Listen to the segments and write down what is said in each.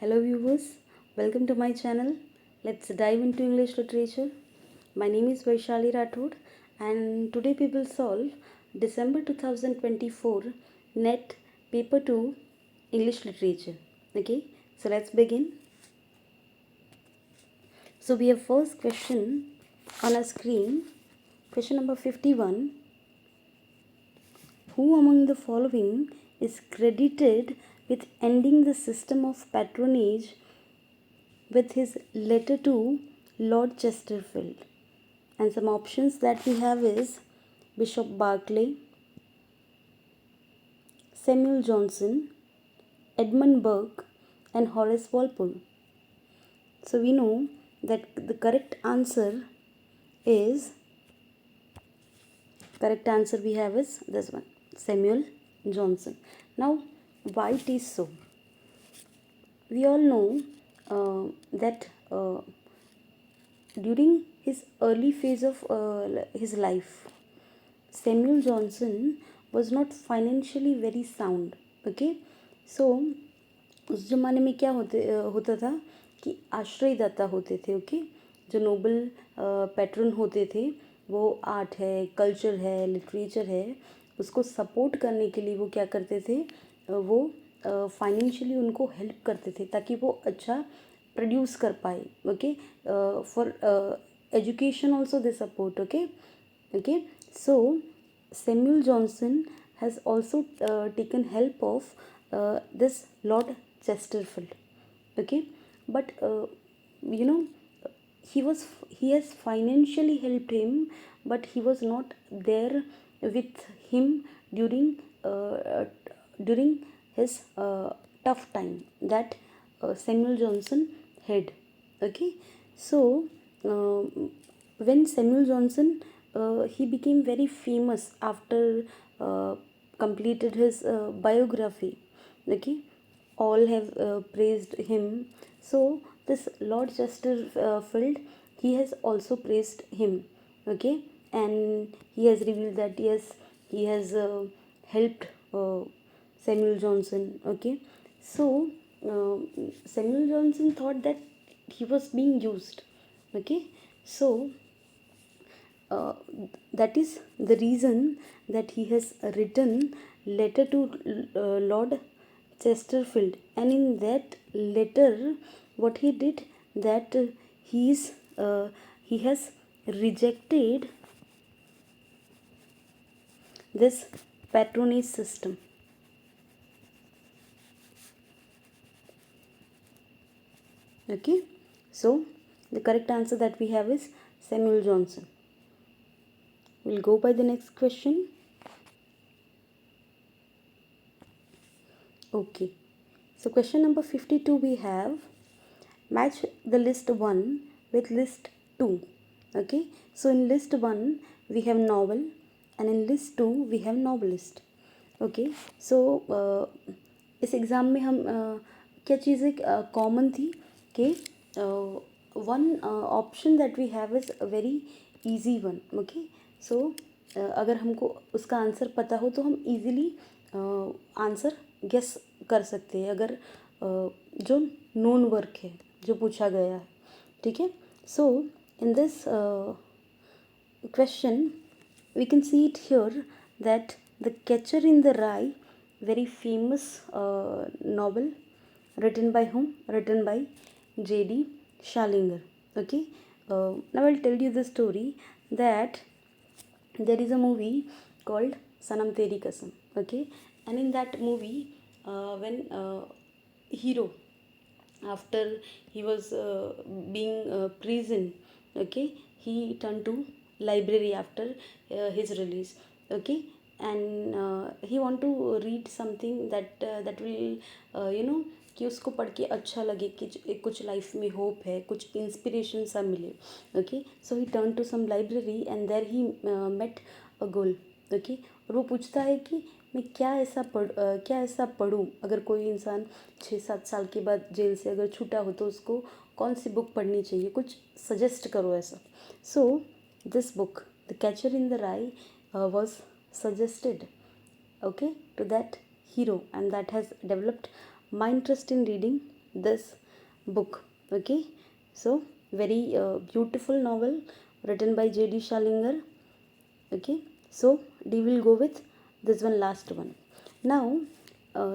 Hello viewers, welcome to my channel. Let's dive into English literature. My name is Vaishali Rathod and today we will solve December 2024 NET Paper 2 English Literature. Okay, so let's begin. So we have first question on our screen. Question number 51. Who among the following is credited with ending the system of patronage with his letter to Lord Chesterfield? And some options that we have is Bishop Berkeley, Samuel Johnson, Edmund Burke, and Horace Walpole. So we know that the correct answer is we have is this one, Samuel Johnson. Now, why it is so? We all know that during his early phase of his life, Samuel Johnson was not financially very sound. Okay, so उस ज़माने में क्या होता था कि आश्रयदाता होते थे. Okay, जो नोबल पैट्रन होते थे वो आर्ट है, कल्चर है, लिटरेचर है, उसको सपोर्ट करने के लिए वो क्या करते थे, वो फाइनेंशियली उनको हेल्प करते थे ताकि वो अच्छा प्रोड्यूस कर पाए. Okay, for education also they support. Okay, so Samuel Johnson has also taken help of this Lord Chesterfield. Okay, but he has financially helped him, but he was not there with him during his tough time that Samuel Johnson had. Okay, so when Samuel Johnson he became very famous after completed his biography. Okay, all have praised him. So this Lord Chesterfield, he has also praised him. Okay, and he has revealed that yes, he has helped Samuel Johnson. Okay, so Samuel Johnson thought that he was being used. Okay, so that is the reason that he has written letter to Lord Chesterfield, and in that letter what he did, that he has rejected this patronage system. Okay, so the correct answer that we have is Samuel Johnson. We'll go by the next question. Okay, so question number 52 we have, match the list 1 with list 2. Okay, so in list 1 we have novel and in list 2 we have novelist. Okay, so इस exam में हम क्या चीज़ें common थी कि one option that we have is a very easy one. Okay, so अगर हमको उसका आंसर पता हो तो हम इजीली आंसर गेस कर सकते हैं अगर जो नोन वर्क है जो पूछा गया है. ठीक है, so in this question we can see it here that The Catcher in the Rye, very famous novel, written by whom? Written by J.D. Salinger. Okay, now I'll tell you the story that there is a movie called Sanam Teri Kasam. Okay, and in that movie when hero, after he was being prison, okay, he turned to library after his release. Okay, and he want to read something that will कि उसको पढ़ के अच्छा लगे कि कुछ life में hope है, कुछ इंस्पिरेशन सा मिले. Okay, so he turn to some library and there he met a girl. Okay, और वो पूछता है कि मैं क्या ऐसा पढ़ूँ. अगर कोई इंसान 6-7 साल के बाद जेल से अगर छूटा हो तो उसको कौन सी बुक पढ़नी चाहिए, कुछ सजेस्ट करो ऐसा. So this book the catcher in the राई was suggested, okay, to that hero, and that has developed my interest in reading this book. Okay, so very beautiful novel written by J.D. Shalinger. Okay, so D will go with this one, last one. Now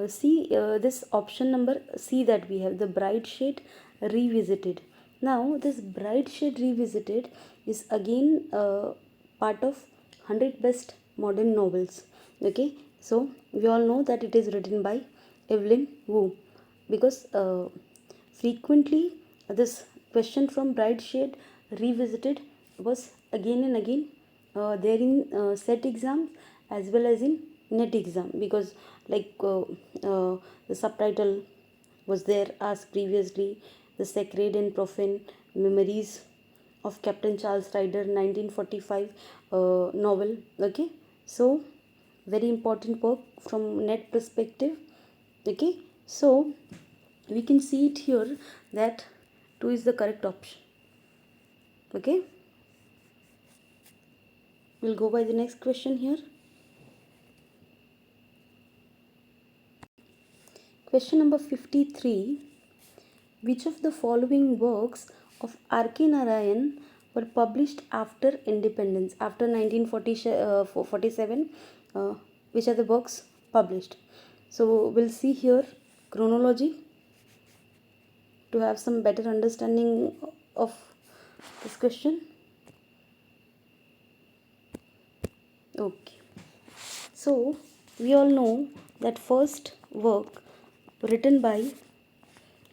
see this option number C that we have, the Bride Shade Revisited. Now this Bride Shade Revisited is again part of 100 best modern novels. Okay, so we all know that it is written by Evelyn Wu, because frequently this question from Bride Shade Revisited was again and again there in set exam as well as in net exam, because like the subtitle was there asked previously, the Sacred and Profane Memories of Captain Charles Ryder 1945 novel. Okay, so very important work from net perspective. Okay, so we can see it here that 2 is the correct option. Okay, we'll go by the next question here. Question number 53. Which of the following works of R.K. Narayan were published after independence, after 1947? Which are the books published? So we'll see here chronology to have some better understanding of this question. Okay, so we all know that first work written by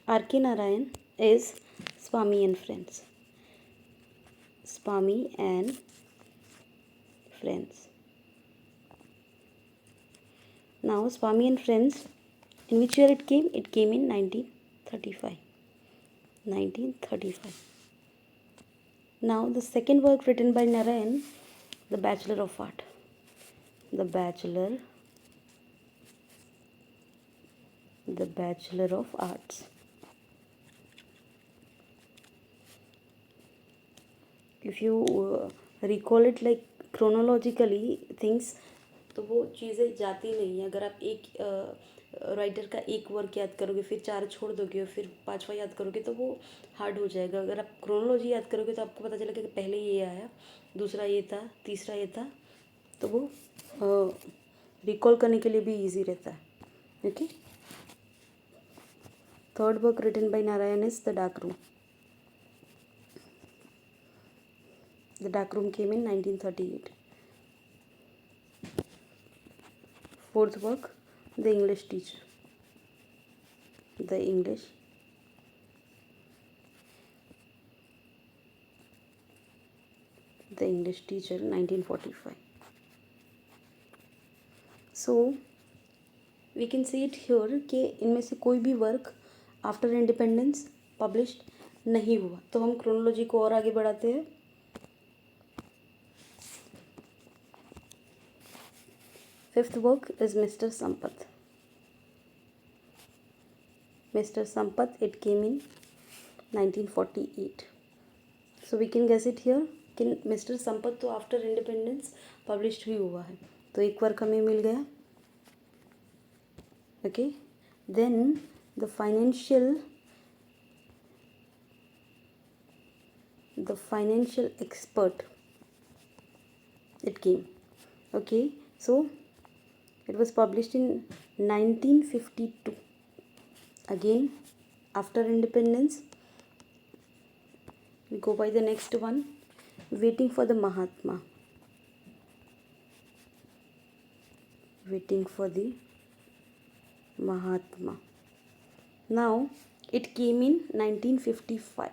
R.K. Narayan is Swami and Friends. Swami and Friends. Now, Swami and Friends, in which year it came? It came in 1935. 1935. Now, the second work written by Narayan, The Bachelor of Art. The Bachelor of Arts. If you recall it like chronologically things, तो वो चीज़ें जाती नहीं है. अगर आप एक writer का एक वर्क याद करोगे, फिर 4 छोड़ दोगे और फिर 5वां याद करोगे, तो वो हार्ड हो जाएगा. अगर आप क्रोनोलॉजी याद करोगे तो आपको पता चलेगा कि पहले ये आया, दूसरा ये था, तीसरा ये था, तो वो रिकॉल करने के लिए भी ईजी रहता है. Okay, third book written by Narayan is the dark room. The Dark Room came in 1938. Fourth work, The English Teacher. The English Teacher, 1945. So we can see it here कि इनमें से कोई भी वर्क आफ्टर इंडिपेंडेंस पब्लिश्ड नहीं हुआ. तो हम chronology को और आगे बढ़ाते हैं. Fifth work is Mr. Sampath. Mr. Sampath, it came in 1948. So we can guess it here कि Mr. Sampath तो आफ्टर इंडिपेंडेंस पब्लिश्ड ही हुआ है. तो एक वर्क हमें मिल गया. Okay, then the financial expert, it came. Okay, so it was published in 1952. Again, after independence. We go by the next one, Waiting for the Mahatma. Waiting for the Mahatma. Now, it came in 1955.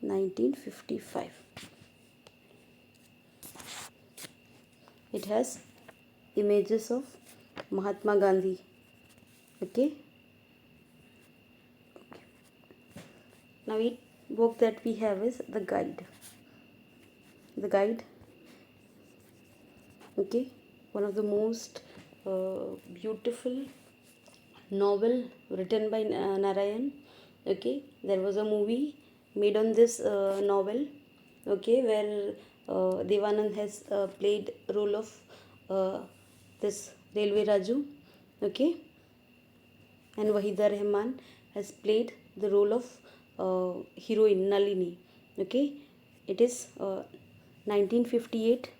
1955. It has images of Mahatma Gandhi. Okay. Now, each book that we have is The Guide. The Guide. Okay. One of the most beautiful novel written by Narayan. Okay. There was a movie made on this novel. Okay. Where Devanand has played role of this Railway Raju. Okay. and Wahida Rahman has played the role of heroine Nalini. Okay, it is 1958.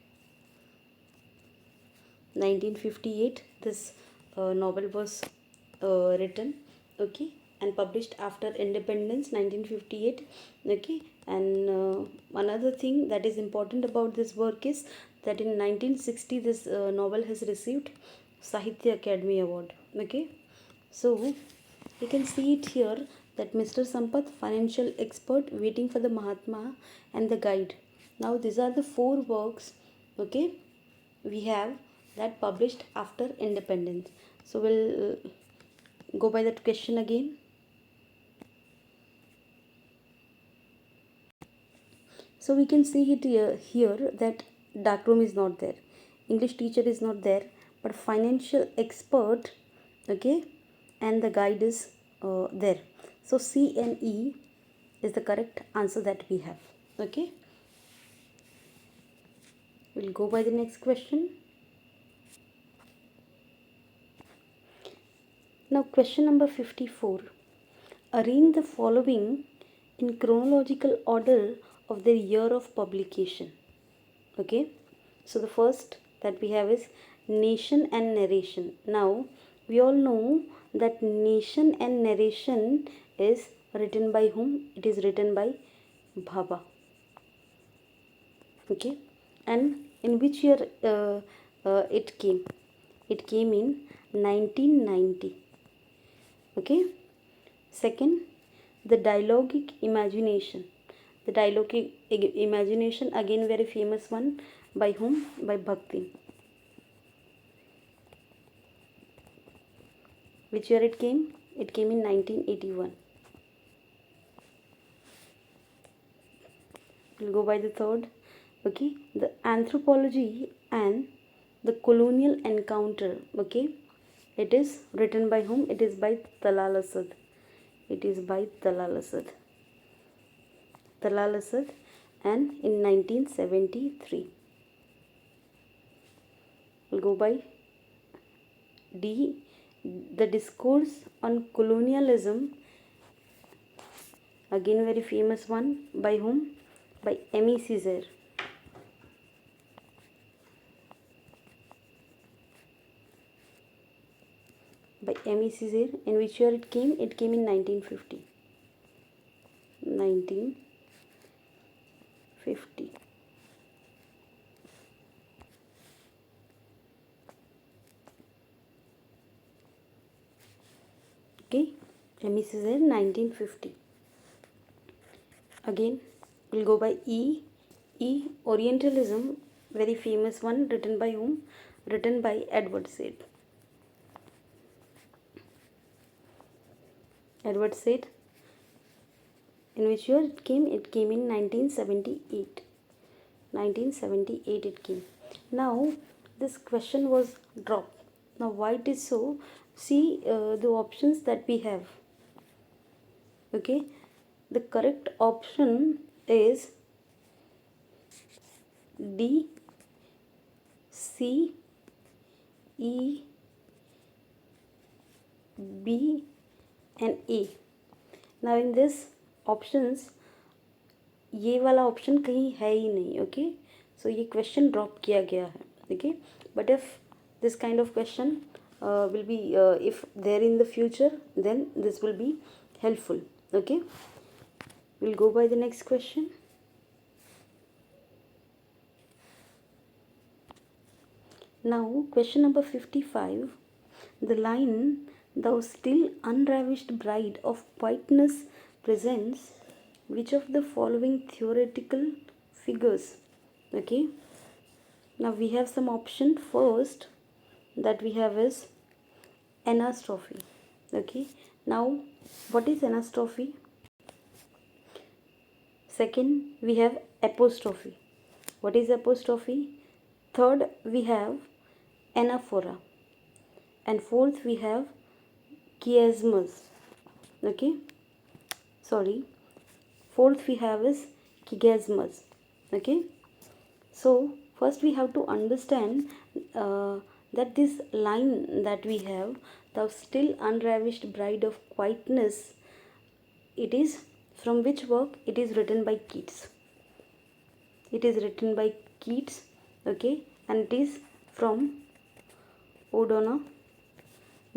1958 this novel was written, okay, and published after independence, 1958. Okay, and another thing that is important about this work is that in 1960 this novel has received Sahitya Academy Award. Okay, so you can see it here that Mr. Sampath, financial expert, waiting for the Mahatma, and the guide. Now these are the four works, okay, we have that published after independence. So we'll go by that question again. So we can see it here that darkroom is not there, English teacher is not there, but financial expert, okay, and the guide is there. So C and E is the correct answer that we have. Okay, we'll go by the next question. Now question number 54. Arrange the following in chronological order of their year of publication. Okay, so the first that we have is nation and narration. Now we all know that nation and narration is written by whom? It is written by Bhabha. Okay, and in which year it came? It came in 1990. Okay, second, the dialogic imagination. The dialogic imagination, again very famous one, by whom? By Bhakti. Which year it came? It came in 1981. We'll go by the third. Okay, the anthropology and the colonial encounter. Okay, it is written by whom? It is by Talal Asad. It is by Talal Asad. Talal Asad, and in 1973. We'll go by D. The discourse on colonialism, again very famous one, by whom? By Aimé Césaire. By Aimé Césaire. In which year it came? It came in 1950. 1950. Okay, Aimé Césaire, 1950. Again, we'll go by E. E. Orientalism, very famous one, written by whom? Written by Edward Said. Edward Said. In which year it came? It came in 1978. 1978 it came. Now this question was dropped. Now why it is so? See the options that we have. Okay, the correct option is D, C, E, B and A. Now in this options ये वाला option कहीं है ही नहीं. Okay, so ये question drop किया गया है. Okay, but if this kind of question will be if there in the future, then this will be helpful. Okay, we'll go by the next question. Now question number 55. The line, thou still unravished bride of whiteness, presents which of the following theoretical figures? Okay, now we have some option. First that we have is anastrophe. Okay, now what is anastrophe? Second we have apostrophe. What is apostrophe? Third we have anaphora, and fourth we have chiasmus. Okay, sorry, fourth we have is chiasmus. Okay, so first we have to understand that this line that we have, thou still unravished bride of quietness, it is from which work? It is written by Keats. It is written by Keats, okay, and it is from Ode on a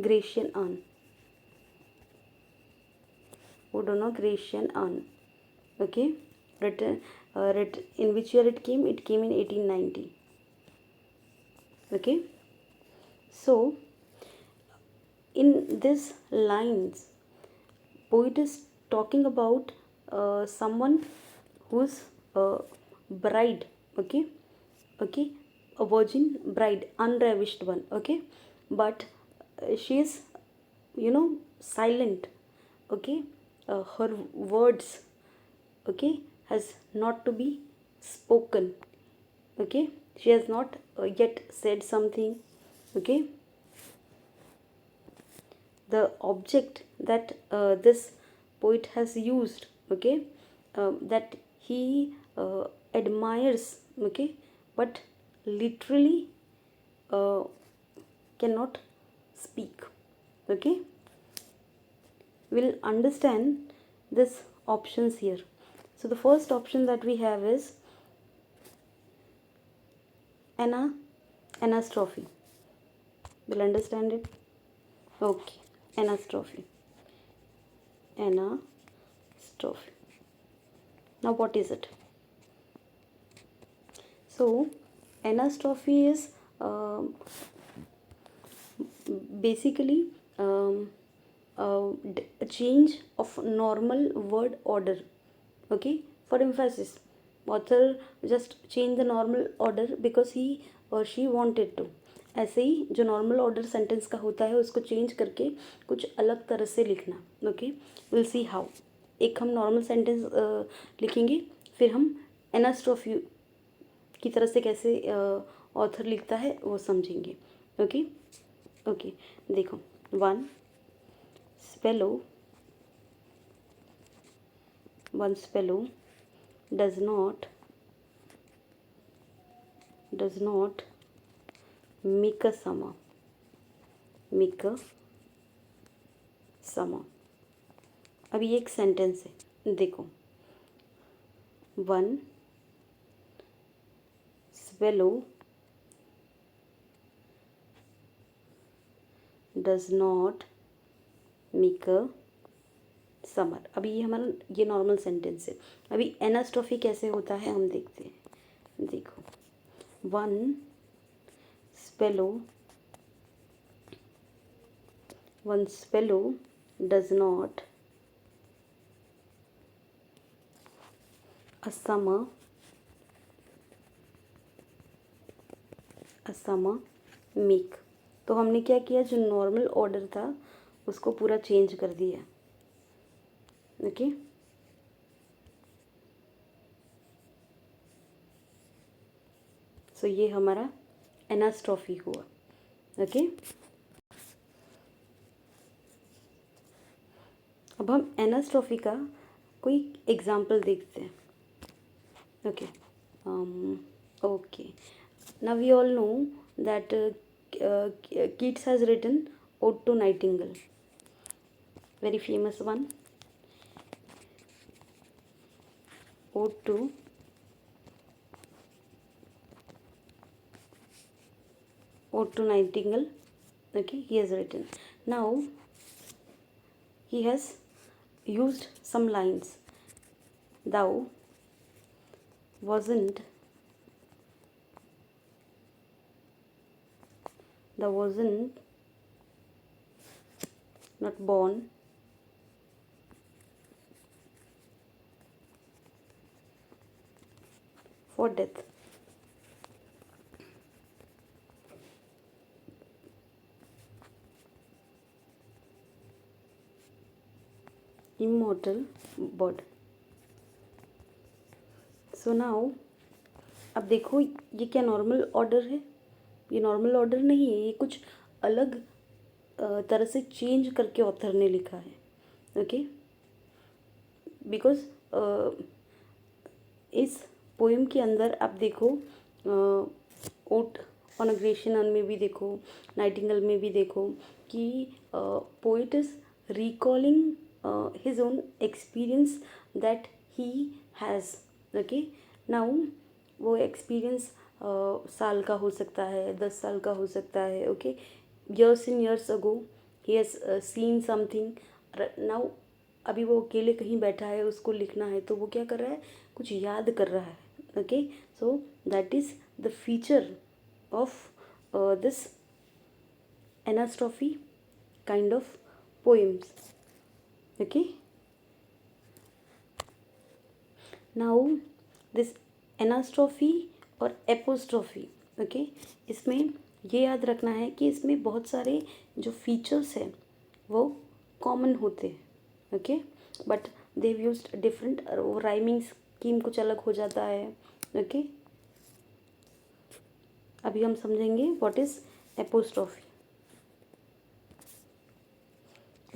Grecian Urn. Ode on a Grecian Urn, okay, written in which year it came? It came in 1890. Okay, so in these lines, poet is talking about someone who's a bride, okay, a virgin bride, unravished one, okay, but she is, silent, okay, her words, okay, has not to be spoken, okay, she has not yet said something, okay. The object that this poet has used, okay, that he admires, okay, but literally uh, cannot speak, okay. We'll understand this options here. So the first option that we have is anastrophe. We'll understand it. Okay, anastrophe. Anastrophe. Now what is it? So anastrophe is basically a change of normal word order, okay. For emphasis, author just change the normal order because he or she wanted to. ऐसे ही जो normal order sentence का होता है उसको change करके कुछ अलग तरह से लिखना, ओके। Will see how. एक हम नॉर्मल सेंटेंस लिखेंगे, फिर हम एनास्ट्रोफी की तरह से कैसे ऑथर लिखता है वो समझेंगे, ओके। ओके, देखो, one swallow does not make a summer. अभी एक सेंटेंस है, देखो, one swallow does not make a summer. अभी ये हमारा ये नॉर्मल सेंटेंस है। अभी एनास्ट्रोफी कैसे होता है हम देखते हैं। देखो, one swallow does not a summer make। तो हमने क्या किया, जो नॉर्मल ऑर्डर था उसको पूरा चेंज कर दिया, ओके। सो ये हमारा एनास्ट्रोफी हुआ, ओके। अब हम एनास्ट्रोफी का कोई एग्जाम्पल देखते हैं, okay. Okay, now we all know that Keats has written Ode to Nightingale, very famous one. Ode to Nightingale, okay, he has written. Now he has used some lines. Thou wasn't not born for death. Immortal bird. So now, अब देखो, ये क्या normal order है? ये normal order नहीं है, ये कुछ अलग तरह से चेंज करके ऑथर ने लिखा है, ओके। बिकॉज इस पोएम के अंदर आप देखो, ओड ऑन अ ग्रेशियन में भी देखो, नाइटिंगेल में भी देखो कि poet is recalling his own experience that he has. Okay, now वो एक्सपीरियंस साल का हो सकता है, 10 साल का हो सकता है. Okay, years and years ago he has seen something. Now अभी वो अकेले कहीं बैठा है, उसको लिखना है, तो वो क्या कर रहा है, कुछ याद कर रहा है. Okay, so that is the feature of this anastrophe kind of poems. Okay, now this anastrophe और एपोस्ट्रॉफी. ओके, इसमें ये याद रखना है कि इसमें बहुत सारे जो फीचर्स हैं वो कॉमन होते हैं. Okay, but they used different, वो राइमिंग स्कीम कुछ अलग हो जाता है. ओके, अभी हम समझेंगे what is apostrophe.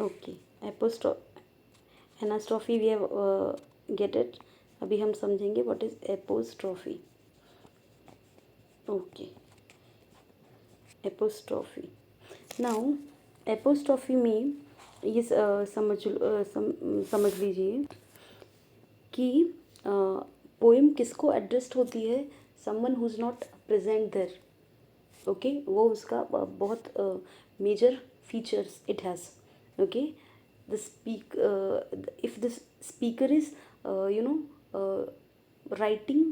Okay, anastrophe we have get it. अभी हम समझेंगे what is apostrophe. Okay, apostrophe. Now apostrophe में ये समझ लीजिए कि पोएम किसको एड्रेस्ड होती है, someone who is not present there. Okay, वो उसका बहुत major features it has. Okay, the if the speaker is you know writing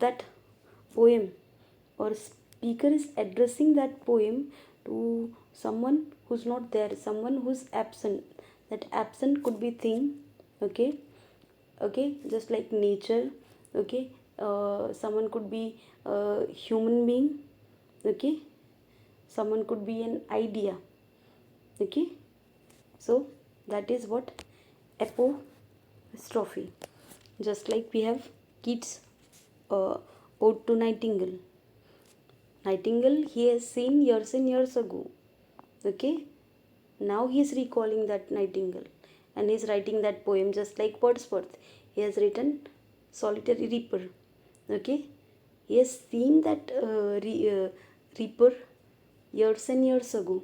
that poem, or speaker is addressing that poem to someone who's not there, someone who's absent. That absent could be thing. Okay, okay, just like nature. Okay, someone could be a human being. Okay, someone could be an idea. Okay, so that is what apostrophe. Just like we have Keats' ode to Nightingale. Nightingale he has seen years and years ago. Okay, now he is recalling that Nightingale and he is writing that poem. Just like Wordsworth, he has written Solitary Reaper. Okay, he has seen that reaper years and years ago,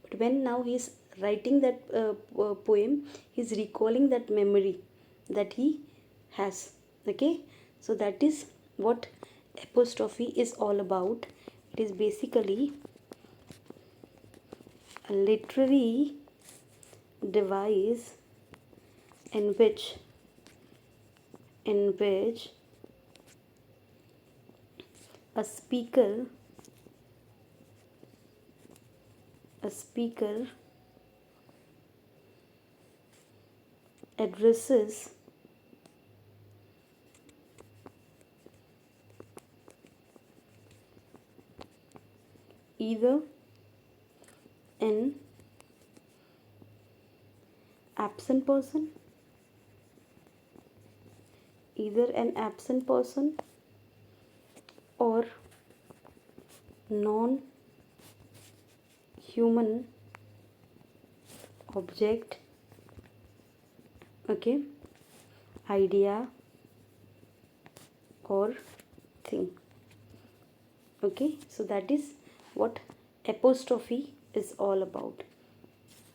but when now he is writing that poem, he is recalling that memory that he has. Okay, so that is what apostrophe is all about. It is basically a literary device in which a speaker addresses either an absent person or non-human object. Okay, idea or thing. Okay, so that is what apostrophe is all about.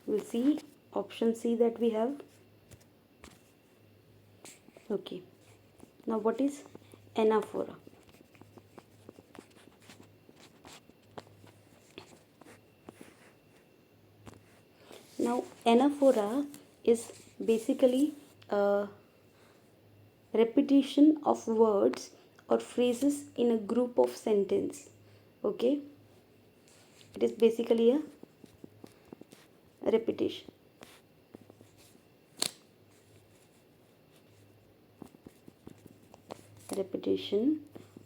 We'll see option C that we have. Okay, now what is anaphora? Now anaphora is basically a repetition of words or phrases in a group of sentence. Okay, it is basically a repetition.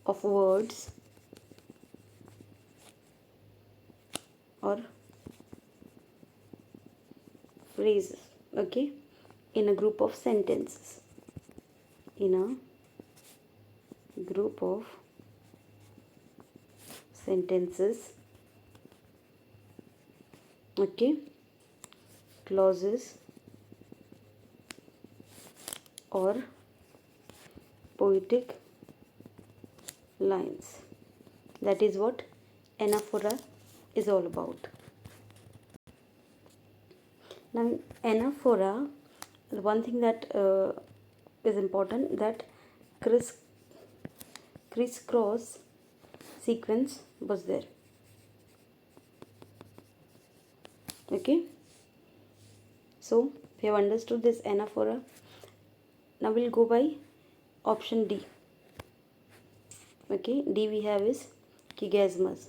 Of words or phrases. Okay, in a group of sentences. Okay, clauses or poetic lines. That is what anaphora is all about. Now in anaphora, the one thing that is important, that crisscross sequence was there. Okay, so we have understood this anaphora. Now we'll go by option D. Okay, D we have is chiasmus.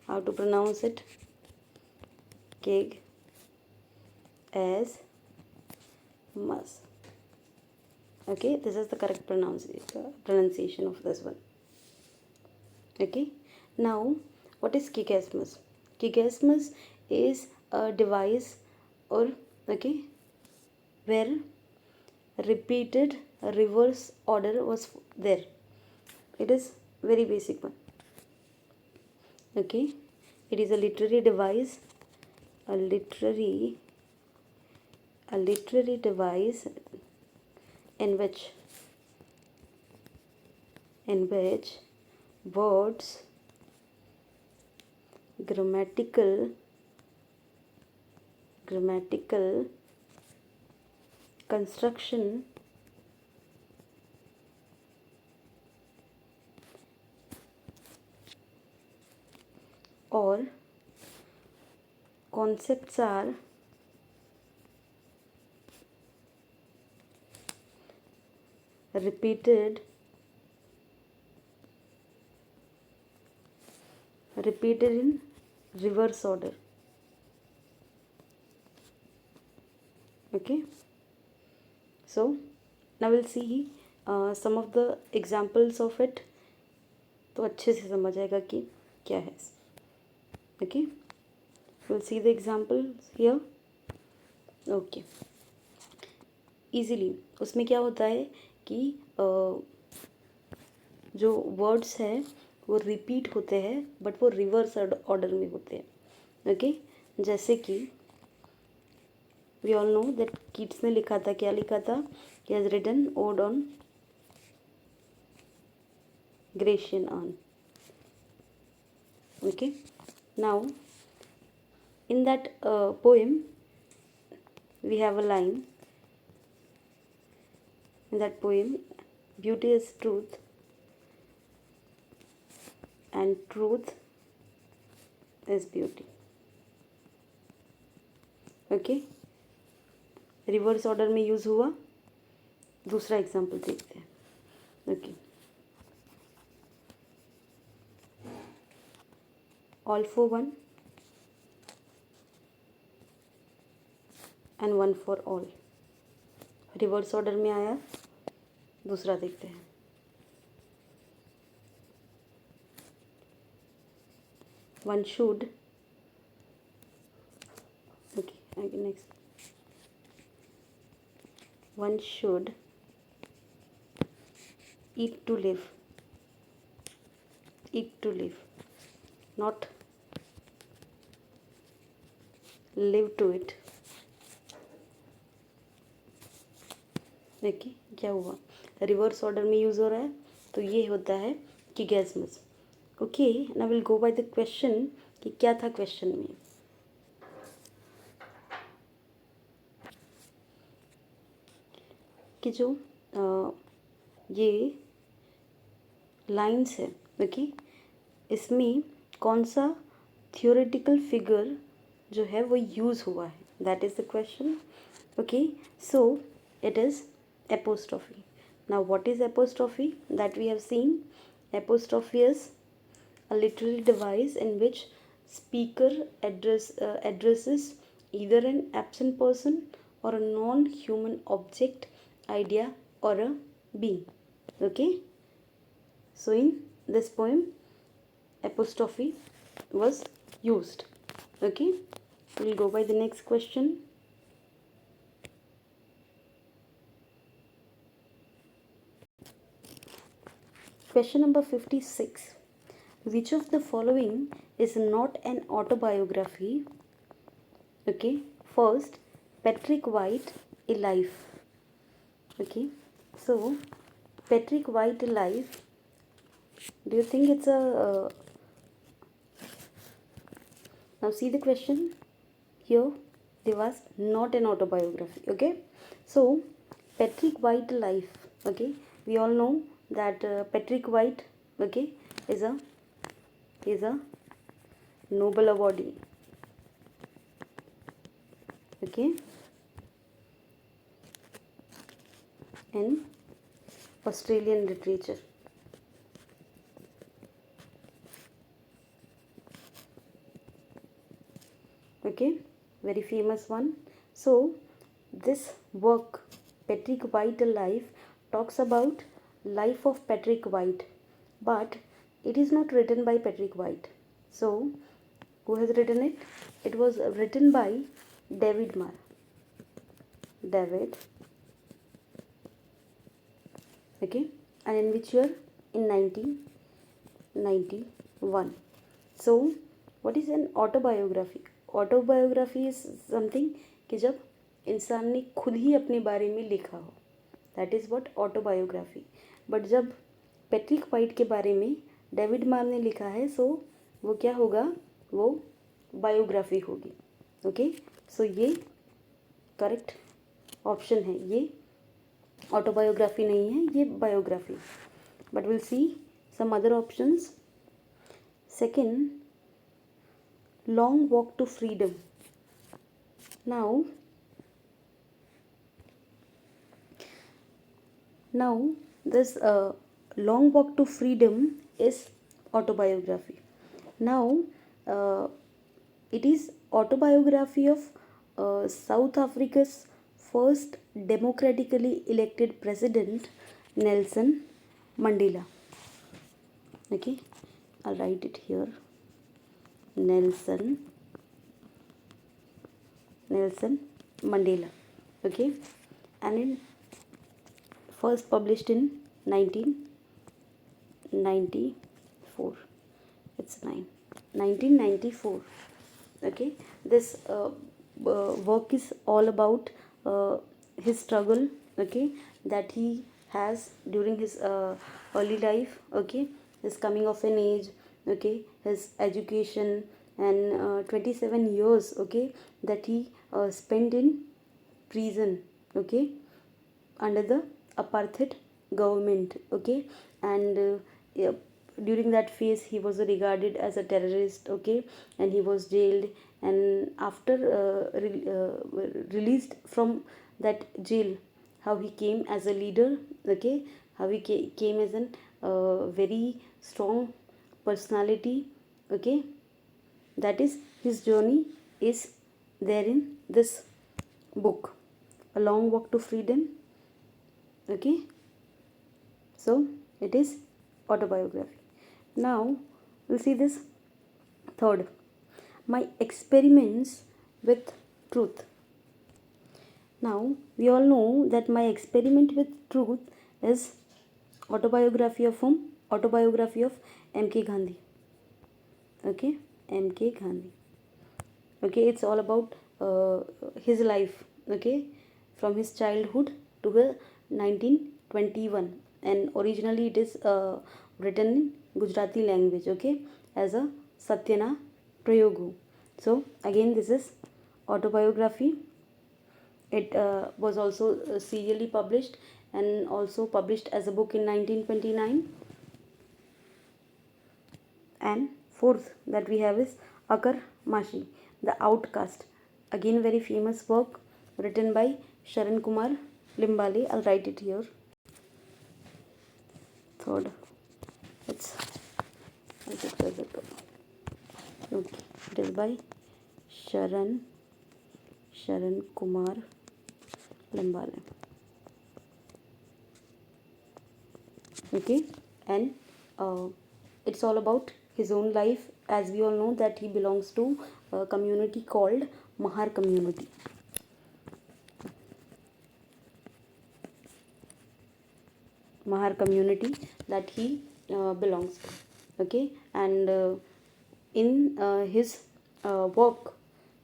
How to pronounce it? Keg as mus. Okay, this is the correct pronunciation of this one. Okay, now what is chiasmus? Chiasmus is a device, or okay, where repeated reverse order was there. It is very basic one. Okay, it is a literary device, a literary device in which words, grammatical construction, or concepts are repeated in reverse order. Okay, so now we'll see some of the examples of it, तो अच्छे से समझ आएगा कि क्या है. Okay, we'll see the examples here. Okay, easily उसमें क्या होता है कि जो वर्ड्स हैं वो रिपीट होते हैं, बट वो रिवर्स ऑर्डर में होते हैं. ओके, जैसे कि we all know that Keats ने लिखा था, क्या लिखा था? He has written ode on Grecian urn. Okay, now in that poem we have a line. In that poem, beauty is truth and truth is beauty. Okay, reverse order में use हुआ. दूसरा example देखते हैं. Okay, all for one and one for all. Reverse order में आया. दूसरा देखते हैं. One should. Okay, next. One should eat to live. Eat to live, not live to it. देखिए क्या हुआ, रिवर्स ऑर्डर में यूज़ हो रहा है, तो ये होता है chiasmus. Okay, now will go by the question कि क्या था क्वेश्चन में. कि जो ये लाइंस है, ओके, इसमें कौन सा थियोरेटिकल फिगर जो है वो यूज़ हुआ है, that is the question. Okay, so it is apostrophe. Now what is apostrophe? That we have seen. Apostrophe is a literary device in which speaker addresses either an absent person or a non-human object, idea or a being. Okay, so in this poem apostrophe was used. Okay, we'll go by the next question. Question number 56. Which of the following is not an autobiography? Okay, first, Patrick White, A Life. Okay, so Patrick White life, do you think it's a now see the question here, there was not an autobiography. Okay, so Patrick White life, okay, we all know that Patrick White, okay, is a Nobel awardee, okay, in Australian literature. Okay, very famous one. So this work, Patrick White life, talks about life of Patrick White, but it is not written by Patrick White. So who has written it? It was written by David Marr. David, okay, and in which year? In 1991. So what is an autobiography? Autobiography is something कि जब इंसान ने खुद ही अपने बारे में लिखा हो, that is what autobiography. But जब पैट्रिक वाइट के बारे में डेविड मार ने लिखा है, सो वो क्या होगा? वो बायोग्राफी होगी. ओके, सो ये करेक्ट ऑप्शन है. ये ऑटोबायोग्राफी नहीं है, ये biography. But will see some other options. Second, long walk to freedom. Now this long walk to freedom is autobiography. Now it is autobiography of South Africa's first democratically elected president, Nelson Mandela. Okay, I'll write it here. Nelson Mandela. Okay, and in first published in 1994. It's 1994. Okay, this work is all about his struggle, okay, that he has during his early life, okay, his coming of an age, okay, his education, and 27 years, okay, that he spent in prison, okay, under the apartheid government, okay, and yeah, during that phase he was regarded as a terrorist, okay, and he was jailed, and after released from that jail, how he came as a leader, okay, how he came as an very strong personality, okay, that is his journey is there in this book, A Long Walk to Freedom. Okay, so it is autobiography. Now we'll see this third, my experiments with truth. Now we all know that my experiment with truth is autobiography of whom? Autobiography of M.K. Gandhi. Okay, M.K. Gandhi. Okay, it's all about his life, okay, from his childhood to the 1921, and originally it is written in Gujarati language, okay, as a Satyana Prayogu. So again this is autobiography. It was also serially published and also published as a book in 1929. And fourth that we have is Akar Mashi, The Outcast. Again very famous work written by Sharan Kumar Limbali. I'll write it here. Third, okay, it is by Sharan Kumar Limbali. Okay, and it's all about his own life, as we all know that he belongs to a community called Mahar community. Mahar community that he belongs to. Okay, and in his work,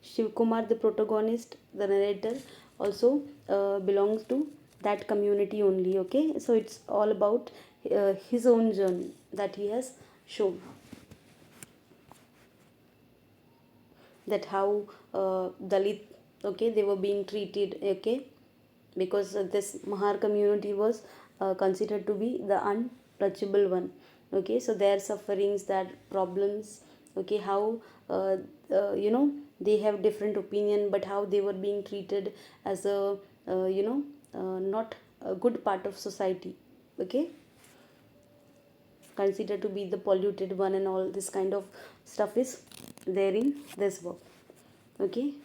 Shiv Kumar, the protagonist, the narrator, also belongs to that community only. Okay, so it's all about his own journey that he has shown, that how Dalit, okay, they were being treated, okay, because this Mahar community was considered to be the untouchable one. Okay, so their sufferings, their problems, okay, how you know, they have different opinion, but how they were being treated as a not a good part of society. Okay, considered to be the polluted one, and all this kind of stuff is there in this work. Okay,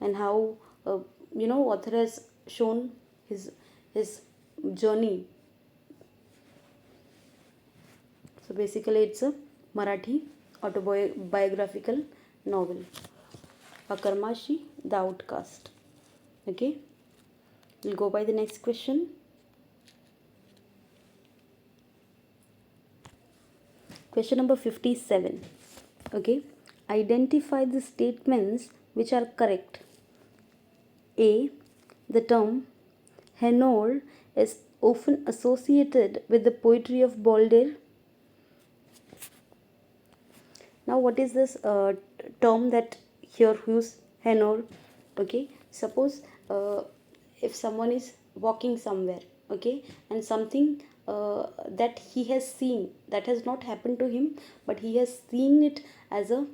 and how author has shown his journey. So basically it's a Marathi autobiographical novel, Akarmashi the Outcast. Okay, we'll go by the next question. Question number 57. Okay, identify the statements which are correct. A. The term Henor is often associated with the poetry of Baudelaire. Now what is this term that here used, Henor? Okay, suppose if someone is walking somewhere, okay, and something that he has seen, that has not happened to him, but he has seen it as a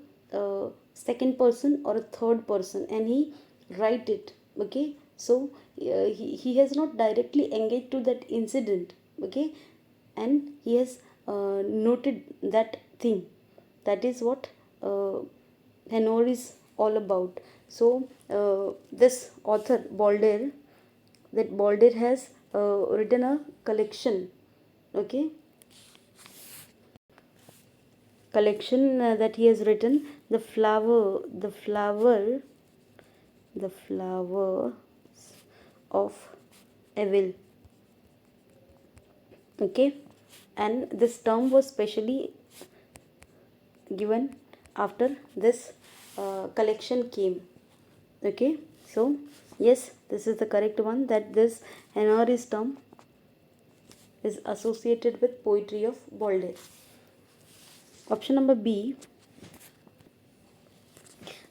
second person or a third person, and he write it. Okay, so he has not directly engaged to that incident. Okay, and he has noted that thing. That is what Henor is all about. So this author Baudelaire, that Baudelaire has written a collection. Okay, collection that he has written, the flowers of evil. Okay, and this term was specially given after this collection came. Okay, so yes, this is the correct one, that this Henry's term is associated with poetry of Baudelaire. Option number B.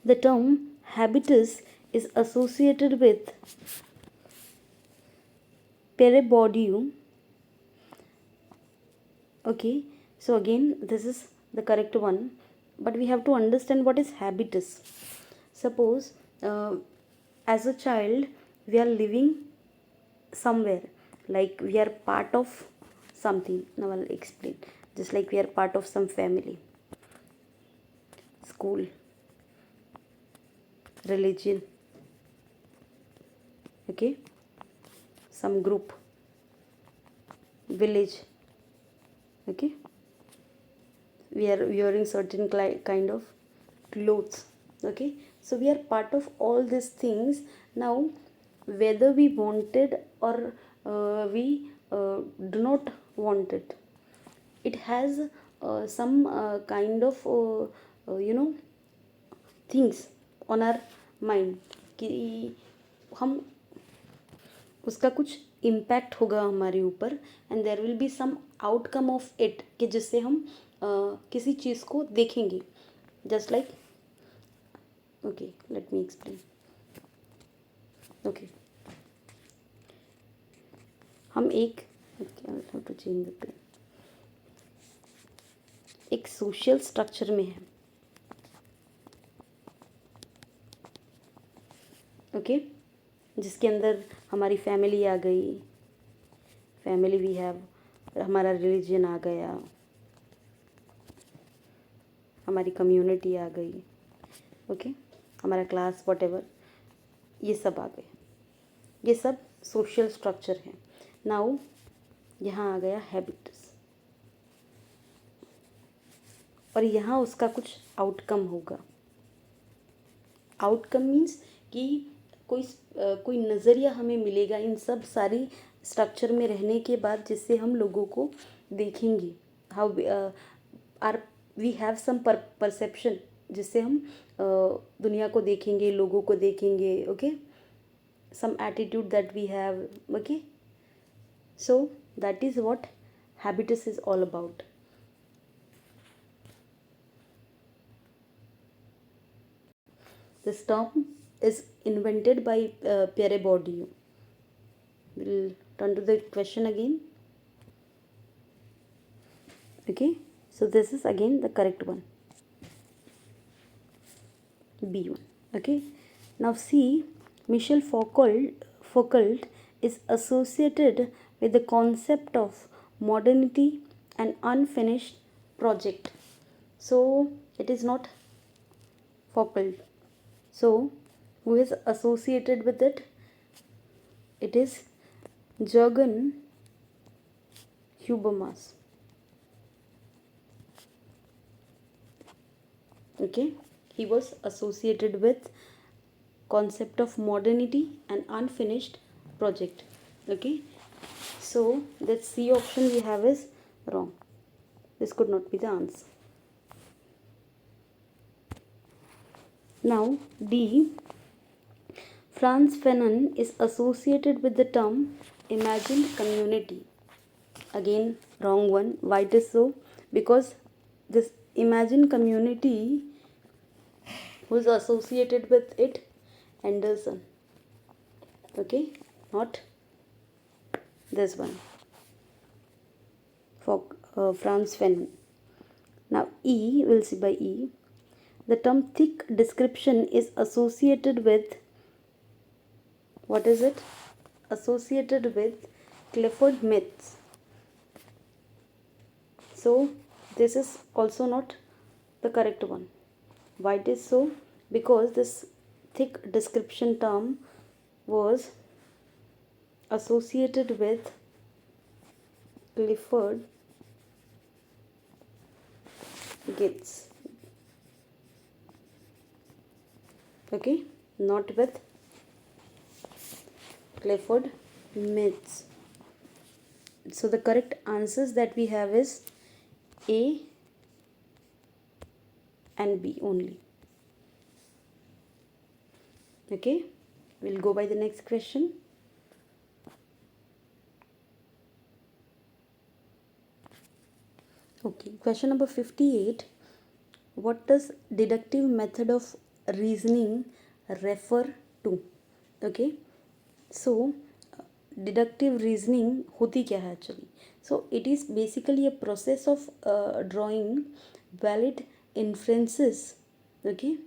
The term habitus is associated with Pere Bourdieu. Okay, so again this is the correct one, but we have to understand what is habitus. Suppose as a child we are living somewhere, like we are part of something. Now I'll explain. Just like we are part of some family, school, religion, okay, some group, village. Okay, we are wearing certain kind of clothes. Okay, so we are part of all these things. Now whether we wanted or we do not want it, it has some kind of things on our mind कि हम उसका कुछ impact होगा हमारे ऊपर, and there will be some outcome of it, कि जिससे हम किसी चीज़ को देखेंगे. Just like, okay let me explain. Okay, हम एक टू चेंज द पेन, एक सोशल स्ट्रक्चर में है. ओके, जिसके अंदर हमारी फैमिली आ गई, फैमिली वी हैव, हमारा रिलीजन आ गया, हमारी कम्युनिटी आ गई. ओके, हमारा क्लास व्हाटएवर, ये सब आ गए. ये सब सोशल स्ट्रक्चर है. नाउ यहाँ आ गया हैबिट्स, और यहाँ उसका कुछ आउटकम होगा. आउटकम मीन्स कि कोई नज़रिया हमें मिलेगा इन सब सारी स्ट्रक्चर में रहने के बाद, जिससे हम लोगों को देखेंगे. How are we have some perception, जिससे हम दुनिया को देखेंगे, लोगों को देखेंगे. Okay, some attitude that we have. Okay, so that is what habitus is all about. This term is invented by Pierre Bourdieu. We'll turn to the question again. Okay, so this is again the correct one, B1. Okay, now see, Michel Foucault is associated with the concept of modernity and unfinished project. So it is not Foucault. So who is associated with it? It is Jürgen Habermas. Okay, he was associated with concept of modernity and unfinished project. Okay, so that C option we have is wrong. This could not be the answer. Now D, Frantz Fanon is associated with the term imagined community. Again wrong one. Why it is so? Because this imagined community, who is associated with it? Anderson. Okay, not this one, for Frantz Fanon. Now E, we'll see by E. The term thick description is associated with, what is it? Associated with Clifford myths. So this is also not the correct one. Why it is so? Because this thick description term was associated with Clifford Geertz. Okay, not with Clifford myths. So the correct answers that we have is A and B only. Okay, we'll go by the next question. Okay, question number 58. What does deductive method of reasoning refer to? Okay, so deductive reasoning होती क्या है actually? So it is basically a process of drawing valid inferences. Okay,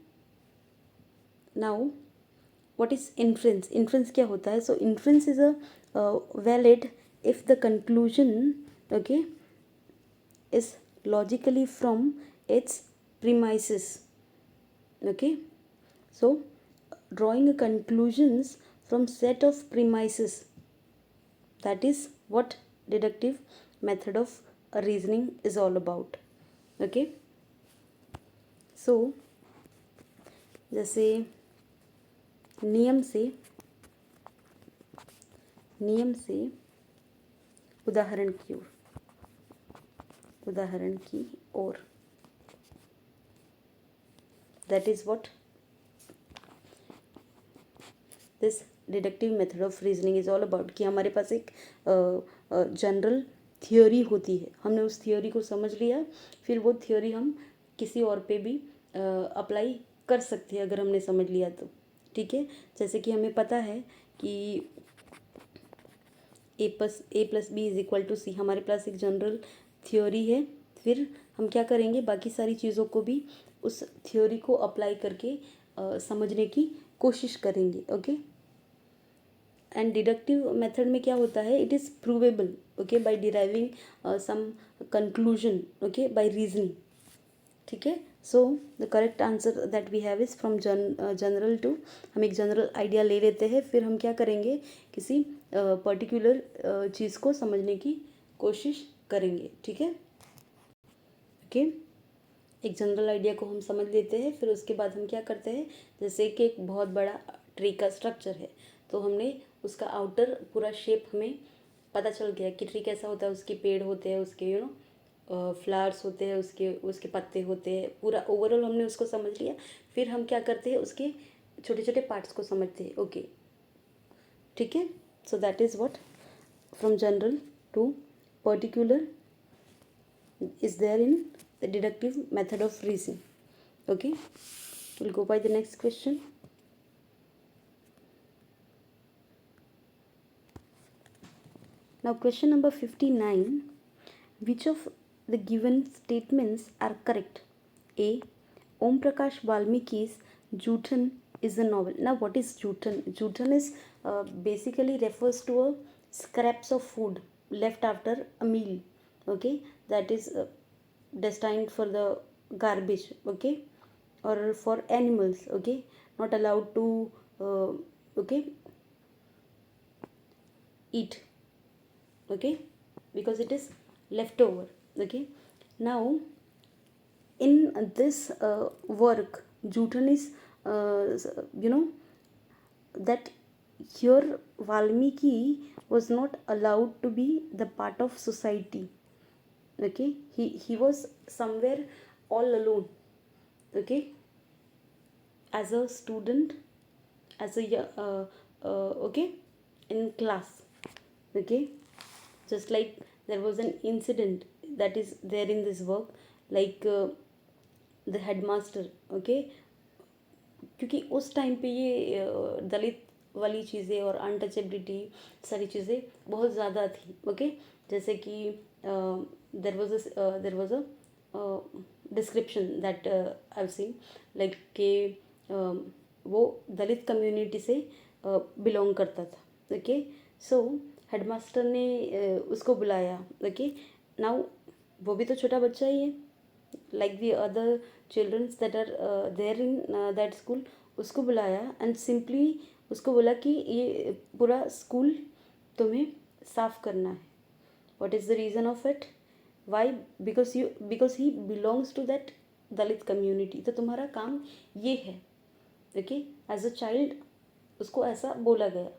now what is inference? Inference क्या होता है? So inference is a valid if the conclusion, okay, is logically from its premises. Okay, so drawing conclusions from set of premises, that is what deductive method of reasoning is all about. Okay, so जैसे नियम से उदाहरण की ओर, that is what this deductive method of reasoning is all about. कि हमारे पास एक general theory होती है, हमने उस थियोरी को समझ लिया, फिर वो थियोरी हम किसी और पे भी अप्लाई कर सकते हैं अगर हमने समझ लिया तो. ठीक है, जैसे कि हमें पता है कि a plus B is equal to C, हमारे पास एक जनरल थियोरी है, फिर हम क्या करेंगे, बाकी सारी चीज़ों को भी उस थियोरी को अप्लाई करके समझने की कोशिश करेंगे. ओके, एंड डिडक्टिव मेथड में क्या होता है, it is provable, okay, by deriving some conclusion, okay, by reasoning. ठीक है, so the correct answer that we have is from general to, हम एक जनरल आइडिया ले लेते हैं, फिर हम क्या करेंगे, किसी पर्टिकुलर चीज़ को समझने की कोशिश करेंगे. ठीक है, ओके, एक जनरल आइडिया को हम समझ लेते हैं, फिर उसके बाद हम क्या करते हैं, जैसे कि एक बहुत बड़ा ट्री का स्ट्रक्चर है, तो हमने उसका आउटर पूरा शेप हमें पता चल गया कि ट्री कैसा होता है, उसके पेड़ होते हैं, उसके फ्लावर्स होते हैं, उसके पत्ते होते हैं, पूरा ओवरऑल हमने उसको समझ लिया. फिर हम क्या करते हैं, उसके छोटे छोटे पार्ट्स को समझते हैं. ओके, ठीक है. So that is what from general to particular is there in the deductive method of reasoning. Okay, we'll go by the next question. Now question number 59. Which of the given statements are correct? A. Om Prakash Valmiki's Jutan is a novel. Now what is Jutan? Jutan is basically refers to a scraps of food left after a meal. Okay, that is destined for the garbage. Okay, or for animals. Okay, not allowed to okay eat. Okay, because it is leftover. Okay, now in this work Jutan is you know that here Valmiki was not allowed to be the part of society. Okay, he was somewhere all alone. Okay, as a student, as a okay, in class. Okay, just like there was an incident that is there in this work, like the headmaster. Okay, क्योंकि उस time पे ये दलित वाली चीज़ें और untouchability सारी चीज़ें बहुत ज़्यादा थी. ओके, जैसे कि there was a description that I have seen, like के वो दलित कम्युनिटी से बिलोंग करता था. ओके, सो हेडमास्टर ने उसको बुलाया. ओके, नाउ वो भी तो छोटा बच्चा ही है, like the other children that are there in that school. उसको बुलाया and simply उसको बोला कि ये पूरा स्कूल तुम्हें साफ करना है. what is the reason of it? why? because he belongs to that Dalit community. तो तुम्हारा काम ये है. ओके, एज अ चाइल्ड उसको ऐसा बोला गया.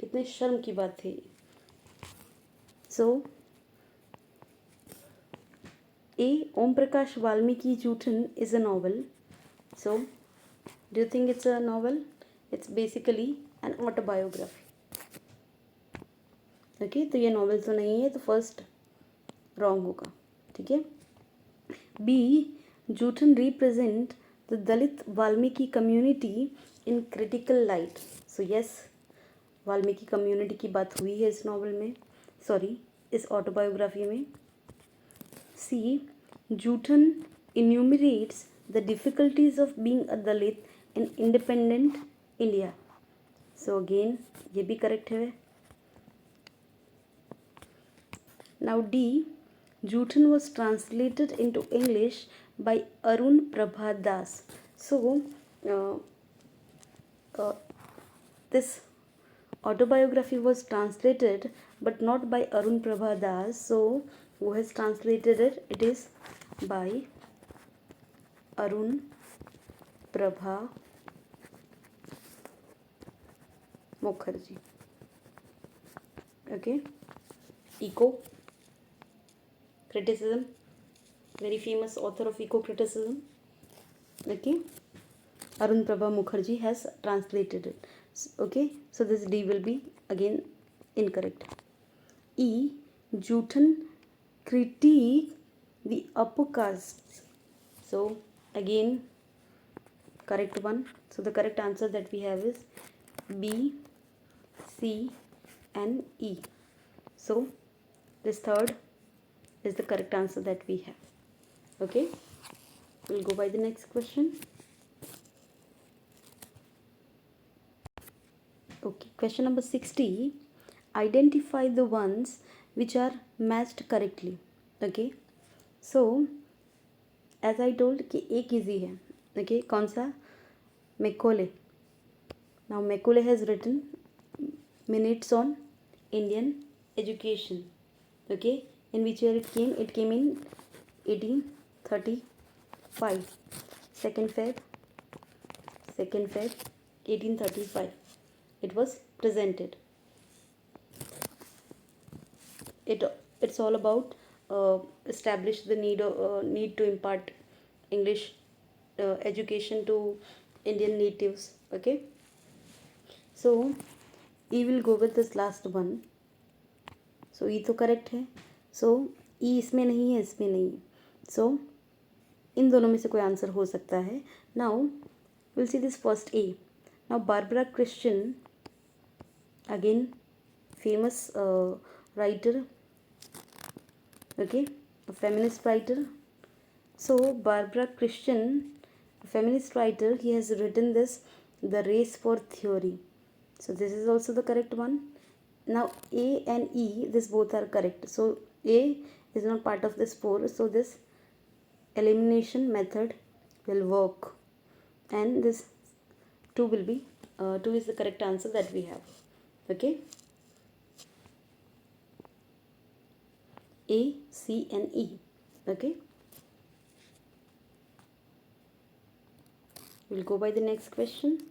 कितने शर्म की बात थी. सो A. Om Prakash Valmiki Jutan is a novel. So, do you think it's a novel? It's basically an autobiography. Okay, तो ये नॉवल तो नहीं है, तो फर्स्ट रॉन्ग होगा. ठीक है. B. Jutan represent the Dalit Valmiki community in critical light. So yes, Valmiki community की बात हुई है इस नॉवल में, सॉरी इस ऑटोबायोग्राफी में. C. Jutan enumerates the difficulties of being a Dalit in independent India. So again, ये भी correct है. Now D. Jutan was translated into English by Arun Prabha Das. So this autobiography was translated but not by Arun Prabha Das. So who has translated it? It is by Arun Prabha Mukherjee. Okay, eco criticism, very famous author of eco criticism. Okay, Arun Prabha Mukherjee has translated it. Okay, so this D will be again incorrect. E. Jutan critique the upper castes. So again correct one. So the correct answer that we have is B, C and E. So this third is the correct answer that we have. Okay, we'll go by the next question. Okay, question number 60. Identify the ones which are matched correctly. Okay, so as I told कि एक easy है. Okay, कौन सा? Macaulay. Now Macaulay has written minutes on Indian education. Okay, in which year it came? It came in 1835. 2nd Feb 1835. It was presented. It's all about establish the need to impart English education to Indian natives. Okay, so E will go with this last one. So E तो correct है. So E इसमें नहीं है, इसमें नहीं है. So इन दोनों में से कोई आंसर हो सकता है. Now we'll see this first A. Now Barbara Christian, again famous writer, okay, a feminist writer. So Barbara Christian, a feminist writer, he has written this The Race for Theory. So this is also the correct one. Now A and E, this both are correct. So A is not part of this 4. So this elimination method will work, and this 2 will be 2 is the correct answer that we have. Okay. A, C and E. Okay. We'll go by the next question.